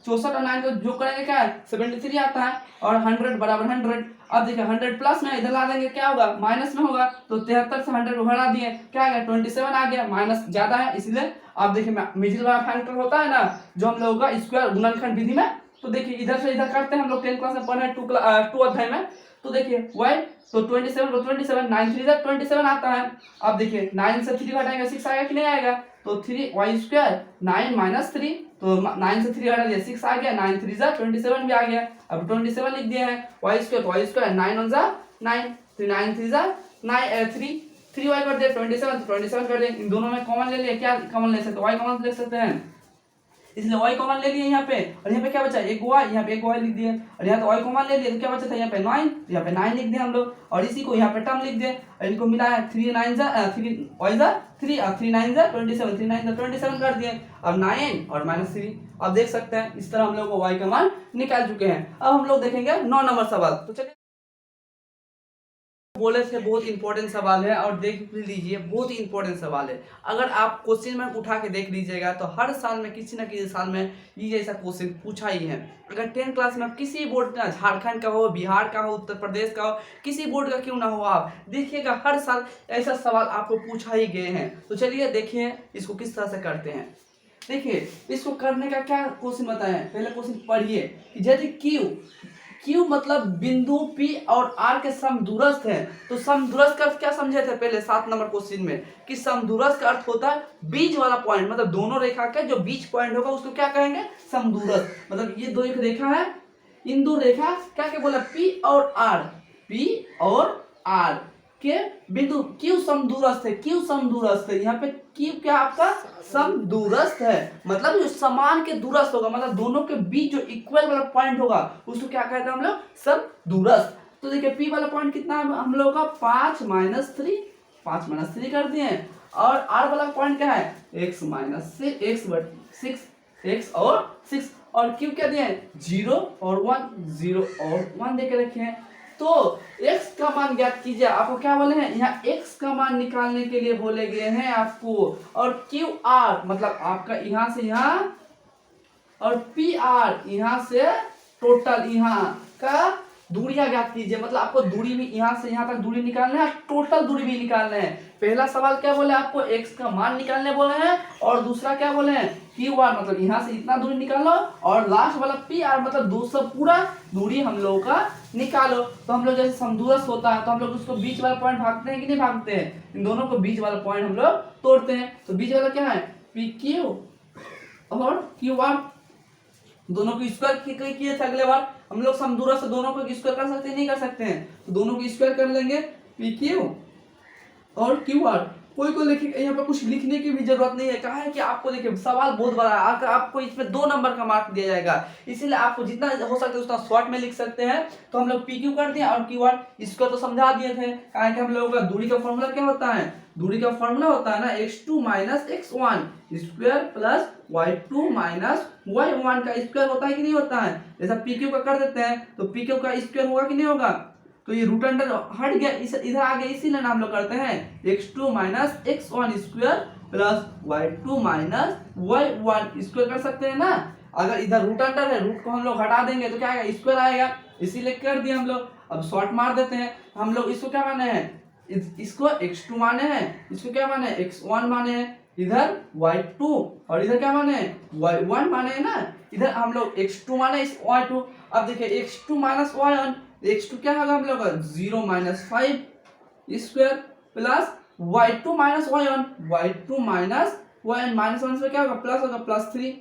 64 और 9 को जो करेंगे क्या है 73 आता है, और 100 बराबर 100। अब देखिए 100 प्लस में इधर ला देंगे क्या होगा माइनस में होगा, तो 73 से 100 को हटा दिए क्या आ गया 27 आ गया, माइनस ज्यादा है इसलिए। अब देखिए मिडिल वाला फैक्टर होता है ना जो हम लोगों का स्क्वायर गुणनखंड विधि में, तो देखिए इधर से इधर करते हैं हम लोग 10 क्लास में पढ़े 2 अध्याय में। तो देखिए y तो 27 को 27 9 3 27 आता है। अब देखिए 9 से 3 घटाएंगे 6 आएगा कि नहीं आएगा, तो 3 वाई स्क्वायर 9 माइनस 3, तो 9 से 3 घटा दिया 6 आ गया, 9 3 27 भी आ गया। अब 27 लिख दिए हैं, वाई स्क्वायर 9 1 9, 9 3 9 3 वाई कर दिया 27 तो 27 कर दिए। इन दोनों में कॉमन ले लिए, क्या कॉमन ले सकते हैं y कॉमन ले सकते हैं, इसलिए y कॉमन ले लिए यहाँ पे, और यहाँ पे क्या बचा एक y, यहाँ पे एक y लिख दिए, और यहाँ तो y कॉमन ले लिए तो क्या बचा था यहाँ पे 9, तो यहाँ पे 9 लिख दिए हम लोग, और इसी को यहाँ पे टर्म लिख दिए, और इनको मिला है 3 9 3 y 3 और 3 9 27, 3 9 27 कर दिए। अब 9 और -3, अब देख सकते हैं इस तरह हम लोग को y का मान निकाल चुके हैं। अब हम लोग देखेंगे 9 नंबर सवाल। तो चलिए बोले थे बहुत इंपॉर्टेंट सवाल है, और देख भी लीजिए बहुत ही इंपॉर्टेंट सवाल है। अगर आप क्वेश्चन में उठा के देख लीजिएगा तो हर साल में किसी न किसी साल में ये जैसा क्वेश्चन पूछा ही है। अगर 10 क्लास में किसी बोर्ड का, झारखंड का हो, बिहार का हो, उत्तर प्रदेश का हो, किसी बोर्ड का क्यों ना हो, आप देखिएगा हर साल ऐसा सवाल आपको पूछा ही गए हैं। तो चलिए देखिए इसको किस तरह से करते हैं। देखिए इसको करने का क्या क्वेश्चन बताएं, पहले क्वेश्चन पढ़िए कि यदि Q मतलब बिंदु P और R के समदूरस्थ है, तो समदूरस्थ का अर्थ क्या समझे थे पहले 7 नंबर क्वेश्चन में, कि समदूरस्थ का अर्थ होता है बीच वाला पॉइंट, मतलब दोनों रेखा का जो बीच पॉइंट होगा उसको क्या कहेंगे समदूरस्थ। मतलब ये दो एक रेखा है, इन दो रेखा क्या क्या बोला P और R के बिंदु Q समदूरस्थ है, Q समदूरस्थ है, यहाँ पे Q क्या आपका समदूरस्थ है, मतलब जो समान के दूरस्थ होगा, मतलब दोनों के बीच जो इक्वल वाला पॉइंट होगा उसको क्या कहते हैं हम लोग समदूरस्थ। तो देखिए P वाला पॉइंट कितना है हम लोग का 5 - 3 कर दिए, और R वाला पॉइंट क्या है x और 6, और Q क्या दिए 0 और 1 दे के रखे हैं। तो x का मान ज्ञात कीजिए, आपको क्या बोले हैं यहाँ x का मान निकालने के लिए बोले गए हैं आपको, और QR मतलब आपका यहाँ से यहाँ, और PR यहाँ से टोटल यहाँ का दूरियां ज्ञात कीजिए, मतलब आपको दूरी भी यहाँ से यहाँ तक दूरी निकालना है, टोटल दूरी भी निकालना है। पहला सवाल क्या बोले आपको x का मान निकालने बोले हैं, और दूसरा क्या बोले हैं QR मतलब यहाँ से इतना दूरी निकालो, और लास्ट वाला PR मतलब 200 पूरा दूरी हम लोगों का निकालो। तो हम लोग जैसे समदूरस्थ होता है तो हम लोग उसको बीच वाला पॉइंट भागते हैं कि नहीं भागते हैं, इन दोनों को बीच वाला पॉइंट हम लोग तोड़ते हैं। तो बीच वाला क्या है PQ और QR, दोनों को स्क्वायर किए थे अगले बार हम लोग समदूरस्थ से दोनों को स्क्वायर कर सकते हैं नहीं कर सकते हैं, तो दोनों को स्क्वायर कर लेंगे PQ और QR। कोई लिखे यहाँ पर कुछ लिखने की भी जरूरत नहीं है, कहा है कि आपको देखिए सवाल बहुत बड़ा है, आपको इसमें 2 नंबर का मार्क दिया जाएगा, इसीलिए आपको जितना हो सकता है उतना शॉर्ट में लिख सकते हैं। तो हम लोग PQ कर दिए और QR इसको तो समझा दिए थे, कहा कि हम लोगों का दूरी का फॉर्मूला क्या होता है, दूरी का फॉर्मूला होता है ना x2 - x1 square plus y2 - y1 का स्क्वायर होता है कि नहीं होता है। जैसा PQ का कर देते हैं तो PQ का स्क्वायर होगा कि नहीं होगा, तो ये रूट अंडर हट गया, इधर आ गया, इसीलिए हम लोग करते हैं x2 - x1 square plus y2 - y1 square कर सकते हैं ना। अगर इधर रूट अंडर है, रूट को हम लोग हटा देंगे तो क्या आएगा स्क्वायर आएगा, इसीलिए कर दिया हम लोग। अब शॉर्ट मार देते हैं, हम लोग इसको क्या माने हैं, इसको x2 माने हैं, इसको क्या माने x1 माने हैं, इधर y2 और इधर क्या माने y1 माने हैं ना, इधर हम लोग x2 माने इस y2। अब देखिए x2 - y1, x2 क्या होगा हम लोग 0 - 5 square plus y2 - y1, y2 - y1 -1 से क्या होगा प्लस होगा +3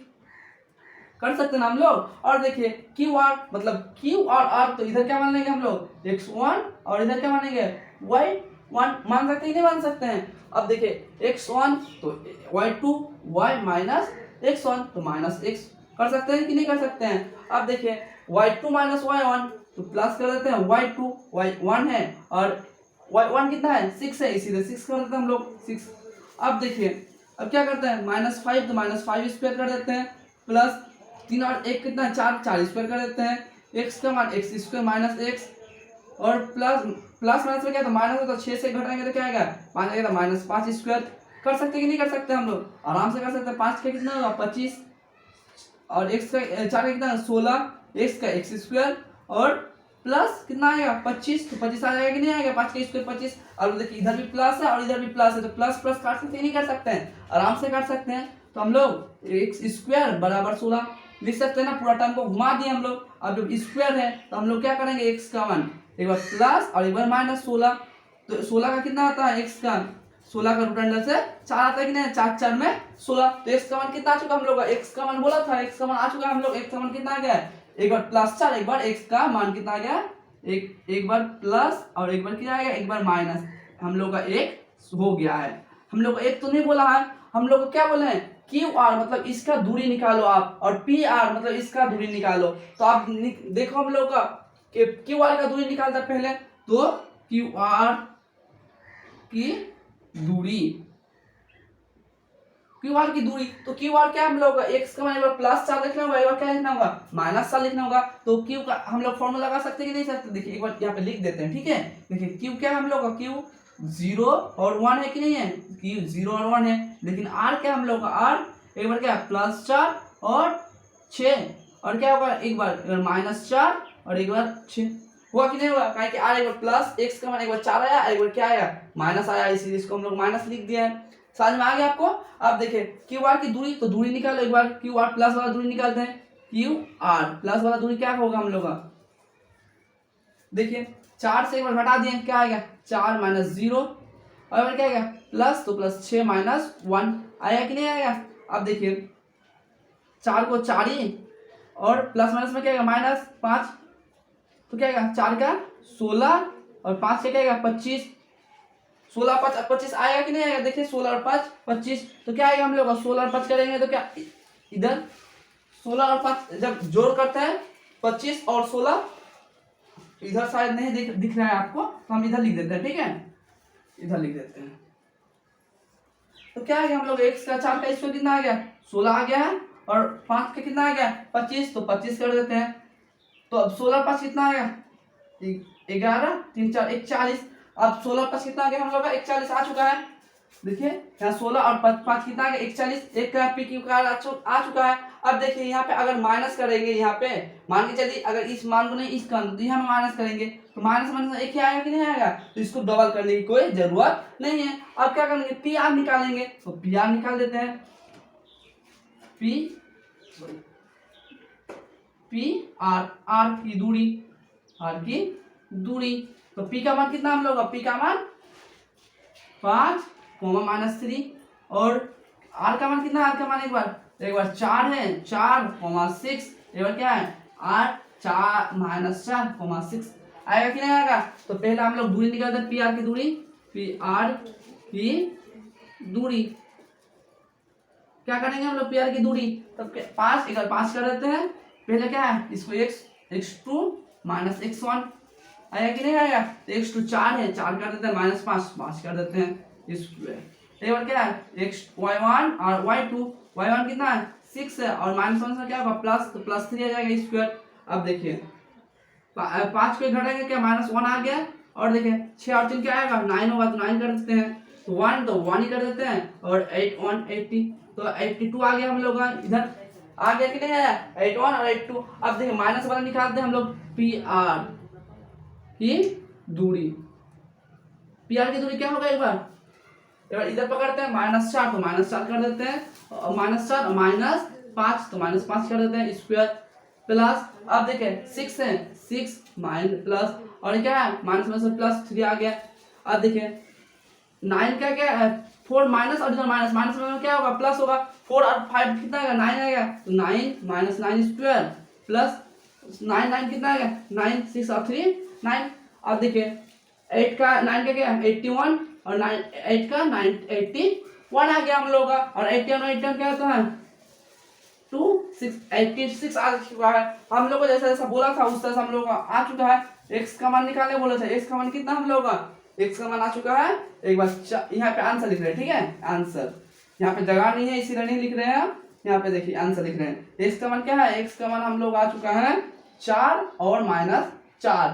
कर सकते हैं ना हम लोग। और देखिए QR मतलब Q और R, तो इधर क्या मान लेंगे हम लोग x1 और इधर क्या मानेंगे y1, मान सकते हैं नहीं मान सकते हैं। अब देखिए x1 तो y2 y - x1 तो -x कर सकते हैं कि नहीं कर सकते हैं। अब देखिए y2 - y1 तो प्लस कर देते हैं, y2 y1 है और y1 कितना है 6 है, इसीलिए 6 कर देते हैं हम लोग 6। अब देखिए अब क्या करते हैं -5 तो -5 स्क्वायर कर देते हैं प्लस 3 और 1 कितना 4, 4 स्क्वायर कर देते हैं। एक्स का मान एक्स स्क्वायर माइनस एक्स, और प्लस प्लस माइनस में क्या, तो माइनस है तो 6 से घटाएंगे तो क्या आएगा 5 आएगा, तो माइनस 5 स्क्वायर। कर सकते कि नहीं कर सकते, हम लोग आराम से कर सकते हैं। 5 का कितना होगा 25, और एक्स का 4 का कितना 16, एक्स का एक्स स्क्वायर, और प्लस कितना आएगा 25, तो 25 आ जाएगा कि नहीं आएगा, 5 का स्क्वायर 25। और देखिए इधर भी प्लस है और इधर भी प्लस है, तो प्लस प्लस काट सकते हैं नहीं कर सकते हैं, आराम से काट सकते हैं। तो हम लोग एक्स स्क्वायर बराबर 16 लिख सकते हैं ना, पूरा टर्म को घुमा दिए हम लोग। अब जब स्क्वायर है तो हम लोग क्या करेंगे, एक्स का मान एक बार प्लस और एक बार माइनस 16, तो 16 का कितना आता है एक्स का, 16 का रूट अंडर से 4 आता है कि नहीं, 4 4 में 16, तो एक्स का मान कितना आ चुका हम लोग का, एक्स का मान बोला था, एक्स का मान आ चुका हम लोग, एक्स का मान कितना आ गया, एक बार प्लस 4, एक बार एक्स का मान कितना आ गया, एक बार प्लस और एक बार क्या आ गया, एक बार माइनस, हम लोग का एक हो गया है। हम लोग एक तो नहीं बोला है, हम लोग को क्या बोले हैं, क्यू आर मतलब इसका दूरी निकालो आप, और पी आर मतलब इसका दूरी निकालो। तो आप देखो हम लोग का क्यू आर का दूरी निकालता पहले, तो क्यू आर की दूरी, क्यू आर की दूरी, तो क्यू आर क्या हम लोग एक्स का मान एक बार प्लस 4 लिखना होगा, एक बार क्या लिखना होगा माइनस 4 लिखना होगा। तो क्यू का हम लोग फॉर्मूला लगा सकते हैं कि नहीं सकते, देखिए एक बार यहाँ पे लिख देते हैं, ठीक है। देखिए क्यू क्या हम लोग का, क्यू 0 और 1 है कि नहीं है, क्यू 0 और 1 है, लेकिन आर क्या हम लोग का, आर एक बार क्या प्लस 4 और 6, और क्या होगा एक बार माइनस 4 और एक बार 6, हुआ कि नहीं हुआ, कहीं कि आर एक बार प्लस, एक्स का मान एक बार 4 आया, एक बार क्या आया माइनस आया, इसीलिए इसको हम लोग माइनस लिख दिया है। समझ में आ गया आपको। अब देखिए क्यू आर की दूरी, तो दूरी निकालो एक बार, क्यू आर प्लस वाला दूरी निकालते हैं, क्यू आर प्लस वाला दूरी क्या होगा हम लोग का, देखिए 4 से एक बार घटा दिए क्या आएगा 4 माइनस 0, और क्या आएगा प्लस, तो प्लस 6 माइनस 1 आएगा कि नहीं आएगा। अब देखिए 4 को 4 ही, और प्लस माइनस में क्या आएगा माइनस 5, तो क्या आएगा 4 का 16 और 5 से क्या आएगा 25, 16 5 25 आएगा कि नहीं आएगा, देखिए 16 और 5 25, तो क्या आएगा हम लोग 16 और 5 करेंगे तो क्या इधर 16 और 5 जब जोड़ करते हैं 25 और 16, इधर शायद नहीं दिख रहा है आपको, तो हम इधर लिख देते हैं, ठीक है इधर लिख देते हैं। तो क्या है हम लोग x का 4 का स्क्वायर कितना आ गया 16 आ गया है, और 5 का कितना आ गया 25, तो 25 कर देते हैं। तो अब 16 5 कितना आएगा 11 3 4 41, अब 16 5 कितना आ गया हम लोग का 41 आ चुका है। देखिए यहाँ 16 और 5 कितना आ गया 41, एक का पी क्यू का आ चुका है। अब देखिए यहाँ पे अगर माइनस करेंगे, यहाँ पे मान के चलिए अगर इस मान को नहीं इस का तो यहाँ माइनस करेंगे, तो माइनस माइनस एक ही आएगा कि नहीं आएगा, तो इसको डबल करने की कोई जरूरत नहीं है। अब क्या करेंगे पी आर निकालेंगे, तो पी आर निकाल देते हैं, पी आर, आर की दूरी, आर की दूरी, तो पी का मान कितना हम लोग पी का मान 5 माइनस 3, और आर का मान कितना, आर का मान एक बार 4 है 4 6, एक बार क्या है 8 4 माइनस 4 6 आएगा कि नहीं आएगा। तो पहले हम लोग दूरी निकालते हैं, पी आर की दूरी, पी आर की दूरी क्या करेंगे हम लोग पी आर की दूरी, तब 5 इधर 5 कर देते हैं, पहले क्या है इसको x2 माइनस x1 आया कि नहीं आया, तो x2 4 है 4 कर देते हैं, माइनस 5 कर देते हैं स्क्वायर, एक बार क्या है y1 और y1 कितना है 6 है, और माइनस 1 से क्या होगा प्लस, तो प्लस 3 आ जाएगा स्क्वायर। अब देखिए 5 को घटाएंगे क्या माइनस 1 आ गया, और देखिए 6 और 3 क्या आएगा 9 होगा, तो 9 कर देते हैं, तो 1 ही कर देते हैं, और 8 1 80, तो 82 आ गया हम लोग का, इधर आ गया कि नहीं आया 81 और 82। अब देखिए माइनस वाला निकालते हैं हम लोग, पी आर की दूरी, पी आर की दूरी क्या होगा एक बार इधर पकड़ते हैं -4, तो -4 कर देते हैं, और -4 और -5 तो -5 कर देते हैं स्क्वायर, प्लस अब देखिए 6 है 6 माइनस प्लस, और क्या है माइनस में से प्लस 3 आ गया। अब देखिए 9 क्या है 4 माइनस और इधर माइनस, माइनस में क्या होगा प्लस होगा, 4 और 5 कितना आएगा 9 आएगा, तो 9 माइनस 9 स्क्वायर प्लस 9 कितना आएगा 9 6 और 3 9। अब देखिए 8 का 9 का क्या है 81, और 8 का 81 आ गया हम लोग का, और 81 और 81 क्या होता है 2 6 86 आ चुका है हम लोग को, जैसा जैसा बोला था उस तरह से हम लोग का आ चुका है। x का मान निकालने बोले थे, x का मान कितना हम लोग का x का मान आ चुका है, एक बार यहाँ पे आंसर लिख रहे हैं, ठीक है आंसर यहाँ पे जगह नहीं है इसीलिए नहीं लिख रहे हैं, यहाँ पे देखिए आंसर लिख रहे हैं। एक्स का मान क्या है, एक्स का मान हम लोग आ चुका है 4 और -4।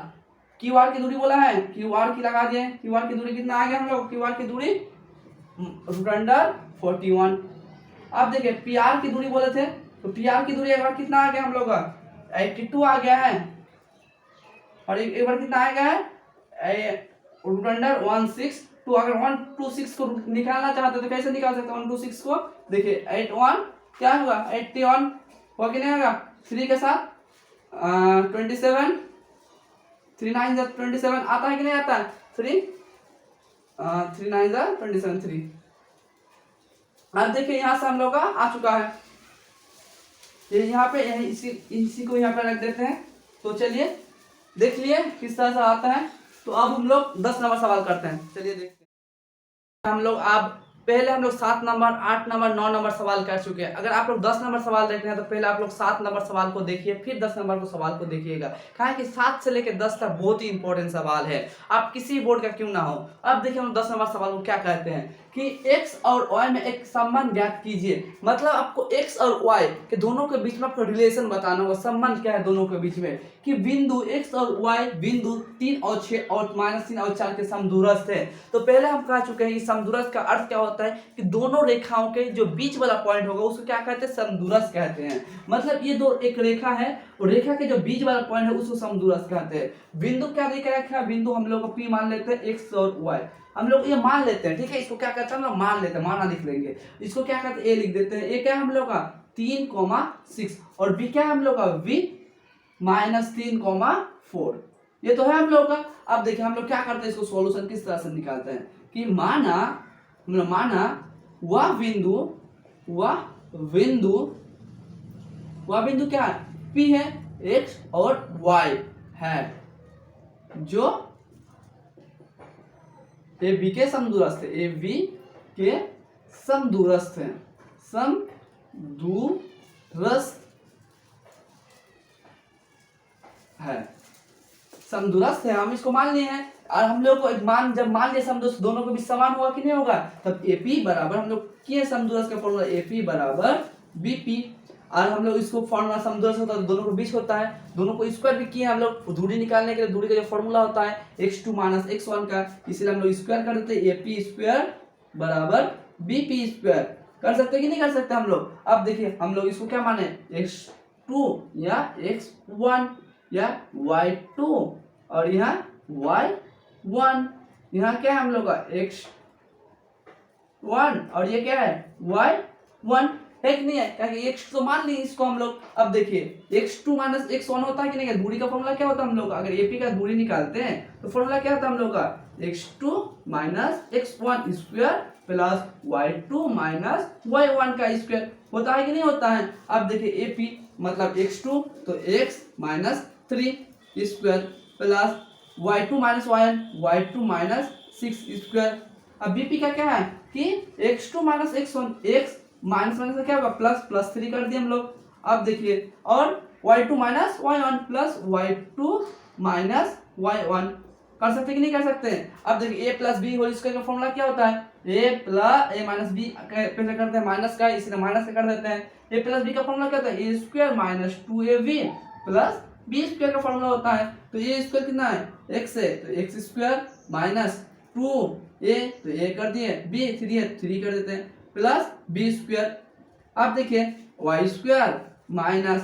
क्यू आर की दूरी बोला है, क्यू आर की लगा दिए, क्यू आर की दूरी कितना आ गया हम लोग, क्यू आर की दूरी √41। अब देखिए पी आर की दूरी बोले थे, तो पी आर की दूरी एक बार कितना आ गया हम लोग का 82 आ गया है, और एक बार कितना आ गया है √162। अगर 126 को निकालना चाहते तो कैसे निकाल सकते हैं 126 को, देखिए 81 क्या होगा 81 हो कि नहीं होगा, 3 के साथ 27, 3 9 27 आता है कि नहीं आता है, 3 9 27 3। अब देखिए यहाँ से हम लोग का आ चुका है, ये यहाँ पे इसी को यहाँ पे रख देते हैं। तो चलिए देख लिए किस तरह से आता है। तो अब हम लोग 10 नंबर सवाल करते हैं, चलिए देखते हैं। हम लोग अब पहले हम लोग 7 नंबर 8 नंबर 9 नंबर सवाल कर चुके हैं। अगर आप लोग 10 नंबर सवाल देख रहे हैं तो पहले आप लोग 7 नंबर सवाल को देखिए, फिर 10 नंबर को सवाल को देखिएगा। कहा कि 7 से लेकर 10 तक बहुत ही इंपॉर्टेंट सवाल है, आप किसी बोर्ड का क्यों ना हो। अब देखिए हम 10 नंबर सवाल को क्या कहते हैं कि x और y में एक संबंध ज्ञात कीजिए। मतलब आपको x और y के दोनों के बीच में आपको रिलेशन बताना होगा, संबंध क्या है दोनों के बीच में, कि बिंदु x और y बिंदु 3 और 6 और -3 और 4 के समदूरस्थ है। तो पहले हम कह चुके हैं कि समदूरस्थ का अर्थ क्या होता है कि दोनों रेखाओं के जो बीच वाला पॉइंट होगा उसको क्या कहते हैं, समदूरस्थ कहते हैं। मतलब ये दो एक रेखा है और रेखा के जो बीच वाला पॉइंट है उसको समदूरस्थ कहते हैं। बिंदु क्या देखा रखा, बिंदु हम लोग को P मान लेते हैं, x और y हम लोग ये मान लेते हैं, ठीक है। इसको क्या कहते हैं हम लोग मान लेते हैं, माना लिख लेंगे। इसको क्या कहते हैं, a लिख देते हैं। a क्या है हम लोग का 3,6 और b क्या है हम लोग का v -3,4। ये तो है हम लोग का। अब देखिए हम लोग क्या करते हैं, इसको सॉल्यूशन किस तरह से निकालते हैं कि माना हम लोग माना वह बिंदु क्या है, P है, x और y है जो ए बी के समदूरस्थ है, ए बी के समदूरस्थ है, समदूरस्थ है हम इसको मान लिए हैं। और हम लोग को एक जब मान लिए समदूरस्थ दोनों के बीच समान होगा कि नहीं होगा, तब AP बराबर हम लोग किए समदूरस्थ का फॉर्मूला AP बराबर BP। और हम लोग इसको फॉर्मूला समदूरस्थ होता है दोनों के बीच होता है, दोनों को स्क्वायर भी किए हम लोग दूरी निकालने के लिए। दूरी का जो फॉर्मूला होता है x2 - x1 का, इसलिए हम लोग स्क्वायर कर देते हैं, AP स्क्वायर बराबर BP स्क्वायर। कर सकते कि नहीं कर सकते हम लोग। अब देखिए हम लोग इसको क्या माने, x2 या x1 या y2 और यहाँ y1। यहाँ क्या है हम लोग का x1 और ये क्या है y1 है कि नहीं है, क्योंकि x तो मान ली इसको हम लोग। अब देखिए x2 - x1 होता है कि नहीं, दूरी का फॉर्मूला क्या होता है हम लोग, अगर AP का दूरी निकालते हैं तो फॉर्मूला क्या होता है हम लोग का x2 - x1 square plus y2 - y1 का स्क्वायर होता है कि नहीं होता है। अब देखिए AP मतलब x2 तो x - 3 square plus y2 - y1 -6 square. अब BP का क्या है कि x2 - x1 x माइनस से क्या होगा प्लस 3 कर दिए हम लोग। अब देखिए और y2 - y1 plus y2 - y1 कर सकते कि नहीं कर सकते। अब देखिए a plus B whole square का फॉर्मूला क्या होता है, a माइनस बी पहले करते हैं माइनस का, इसलिए माइनस का कर देते हैं। a प्लस बी का फॉर्मूला क्या होता है, a square minus 2ab plus b square का फॉर्मूला होता है। तो a स्क्वायर कितना है x है, तो x स्क्वायर माइनस 2a तो a कर दिए, b 3 है 3 कर देते हैं प्लस बी स्क्वायर। अब देखिए Y square minus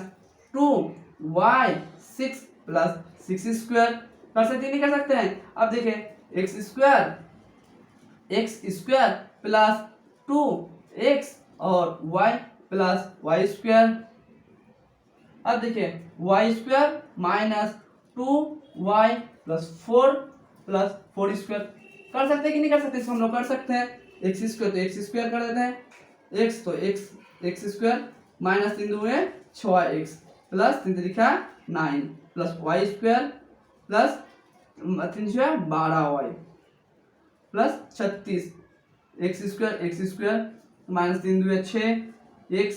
2y6 plus 6 square कर सकते नहीं कर सकते हैं। अब देखिए एक्स स्क्वायर प्लस 2x और y प्लस वाई स्क्वायर। अब देखिए Y square minus 2y plus 4 plus 4 square कर सकते हैं कि नहीं कर सकते, इसको हम लोग कर सकते हैं। एक्स स्क्वायर तो एक्स स्क्वायर कर देते हैं, एक्स तो एक्स स्क्वायर माइनस 3 दूनी 6x प्लस 3 लिखा 9 plus Y square plus 3 12y plus 36 X square minus 3 दूनी 6x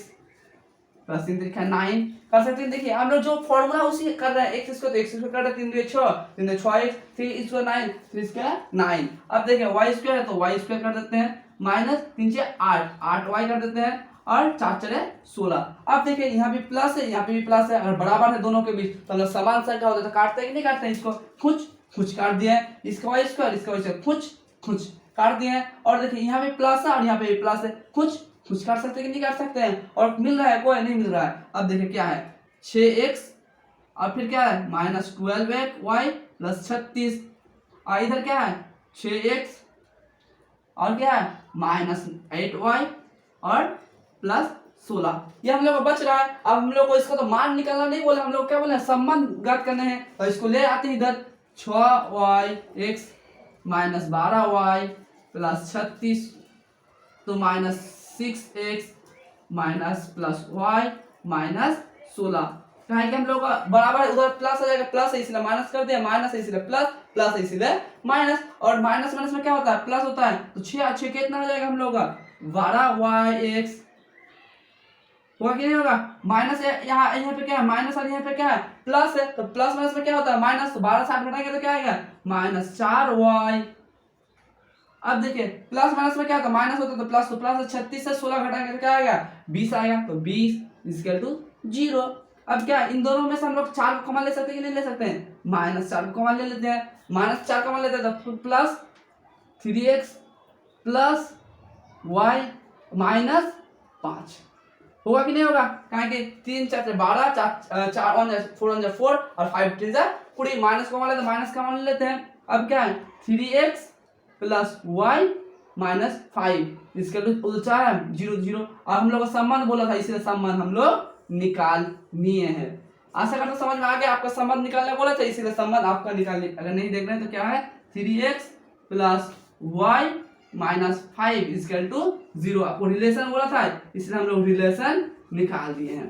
प्लस 3 लिखा 9 कर सकते हैं। देखिए हम लोग जो फॉर्मूला उसी कर रहे हैं, एक्स स्क्वायर तो एक्स स्क्वायर कर रहे हैं 3 दूनी 6 3 दूनी 6x 3 स्क्वायर 9 3 स्क्वायर 9। अब देखिए वाई स्क्वायर है तो वाई स्क्वायर कर देते हैं माइनस 3 8 8y कर देते हैं और 4 4 16। अब देखिए यहाँ भी प्लस है, यहाँ पे भी प्लस है, अगर बराबर है दोनों के बीच तो हम लोग समान संख्या होता है तो काटते हैं कि नहीं काटते हैं, इसको खुच खुच काट दिया है, इसका वाई स्क्वायर इसका वाई स्क्वायर खुच खुच काट दिए हैं। और देखिए यहाँ पे प्लस है और यहाँ पे भी प्लस है, कुछ कुछ काट सकते हैं कि नहीं काट सकते हैं, और मिल रहा है कोई नहीं मिल रहा है। अब देखिए क्या है 6x और फिर क्या है -12y प्लस 36, और इधर क्या है 6x और क्या है -8y और प्लस 16। ये हम लोग को बच रहा है। अब हम लोग को इसका तो मान निकालना नहीं बोले, हम लोग क्या बोले संबंध ज्ञात करने हैं, तो इसको ले आते हैं इधर 6yx -12y प्लस 36 तो -6x प्लस y -16। कहा कि हम लोग का बराबर है, उधर प्लस आ जाएगा, प्लस है इसलिए माइनस कर दिया, माइनस है इसलिए प्लस, प्लस है इसलिए माइनस, और माइनस माइनस में क्या होता है प्लस होता है, तो 6 6 कितना हो जाएगा हम लोग का 12yx होगा कि नहीं होगा, माइनस यहाँ पे क्या है माइनस और यहाँ पे क्या है प्लस है, तो प्लस माइनस में क्या होता है माइनस, तो 12 से 8 घटाएंगे तो क्या आएगा -4y। अब देखिए प्लस माइनस में क्या होता है माइनस होता है तो प्लस, तो प्लस 36 से 16 घटाएंगे तो क्या आएगा 20 आएगा, तो 20 इक्वल टू 0। अब क्या इन दोनों में से हम लोग 4 को कॉमन ले सकते हैं कि नहीं ले सकते हैं, -4 को कॉमन ले लेते हैं, -4 कॉमन लेते हैं तो प्लस 3x प्लस y -5 होगा कि नहीं होगा, कहा कि 3 4 से 12 4 1 4 1 4 और 5 3 जा 20, माइनस कॉमन लेते हैं माइनस कॉमन ले लेते हैं। अब क्या है 3x प्लस y -5 इसके उल्टा है 0 0, और हम लोग का संबंध बोला था इसलिए संबंध हम लोग निकाल लिए हैं। आशा करता समझ में आ गया, आपका संबंध निकालने बोला था इसीलिए संबंध आपका निकाल लिया। अगर नहीं देख रहे हैं तो क्या है 3x plus y -5 equal to 0, आपको रिलेशन बोला था इसलिए हम लोग रिलेशन निकाल दिए हैं।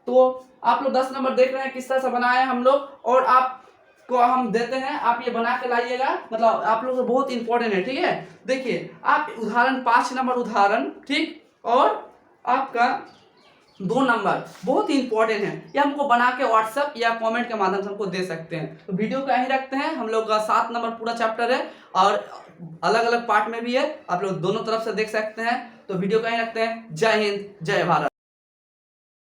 तो आप लोग 10 नंबर देख रहे हैं किस तरह से बनाए हम लोग, और आप को हम देते हैं, आप ये बना के लाइएगा, मतलब आप लोग को बहुत इंपॉर्टेंट है, ठीक है। देखिए आप उदाहरण 5 नंबर उदाहरण, ठीक, और आपका 2 नंबर बहुत ही इंपॉर्टेंट है, ये हमको बना के व्हाट्सएप या कमेंट के माध्यम से हमको दे सकते हैं। तो वीडियो को यहीं रखते हैं, हम लोग का 7 नंबर पूरा चैप्टर है और अलग अलग पार्ट में भी है, आप लोग दोनों तरफ से देख सकते हैं। तो वीडियो को यहीं रखते हैं। जय हिंद जय भारत।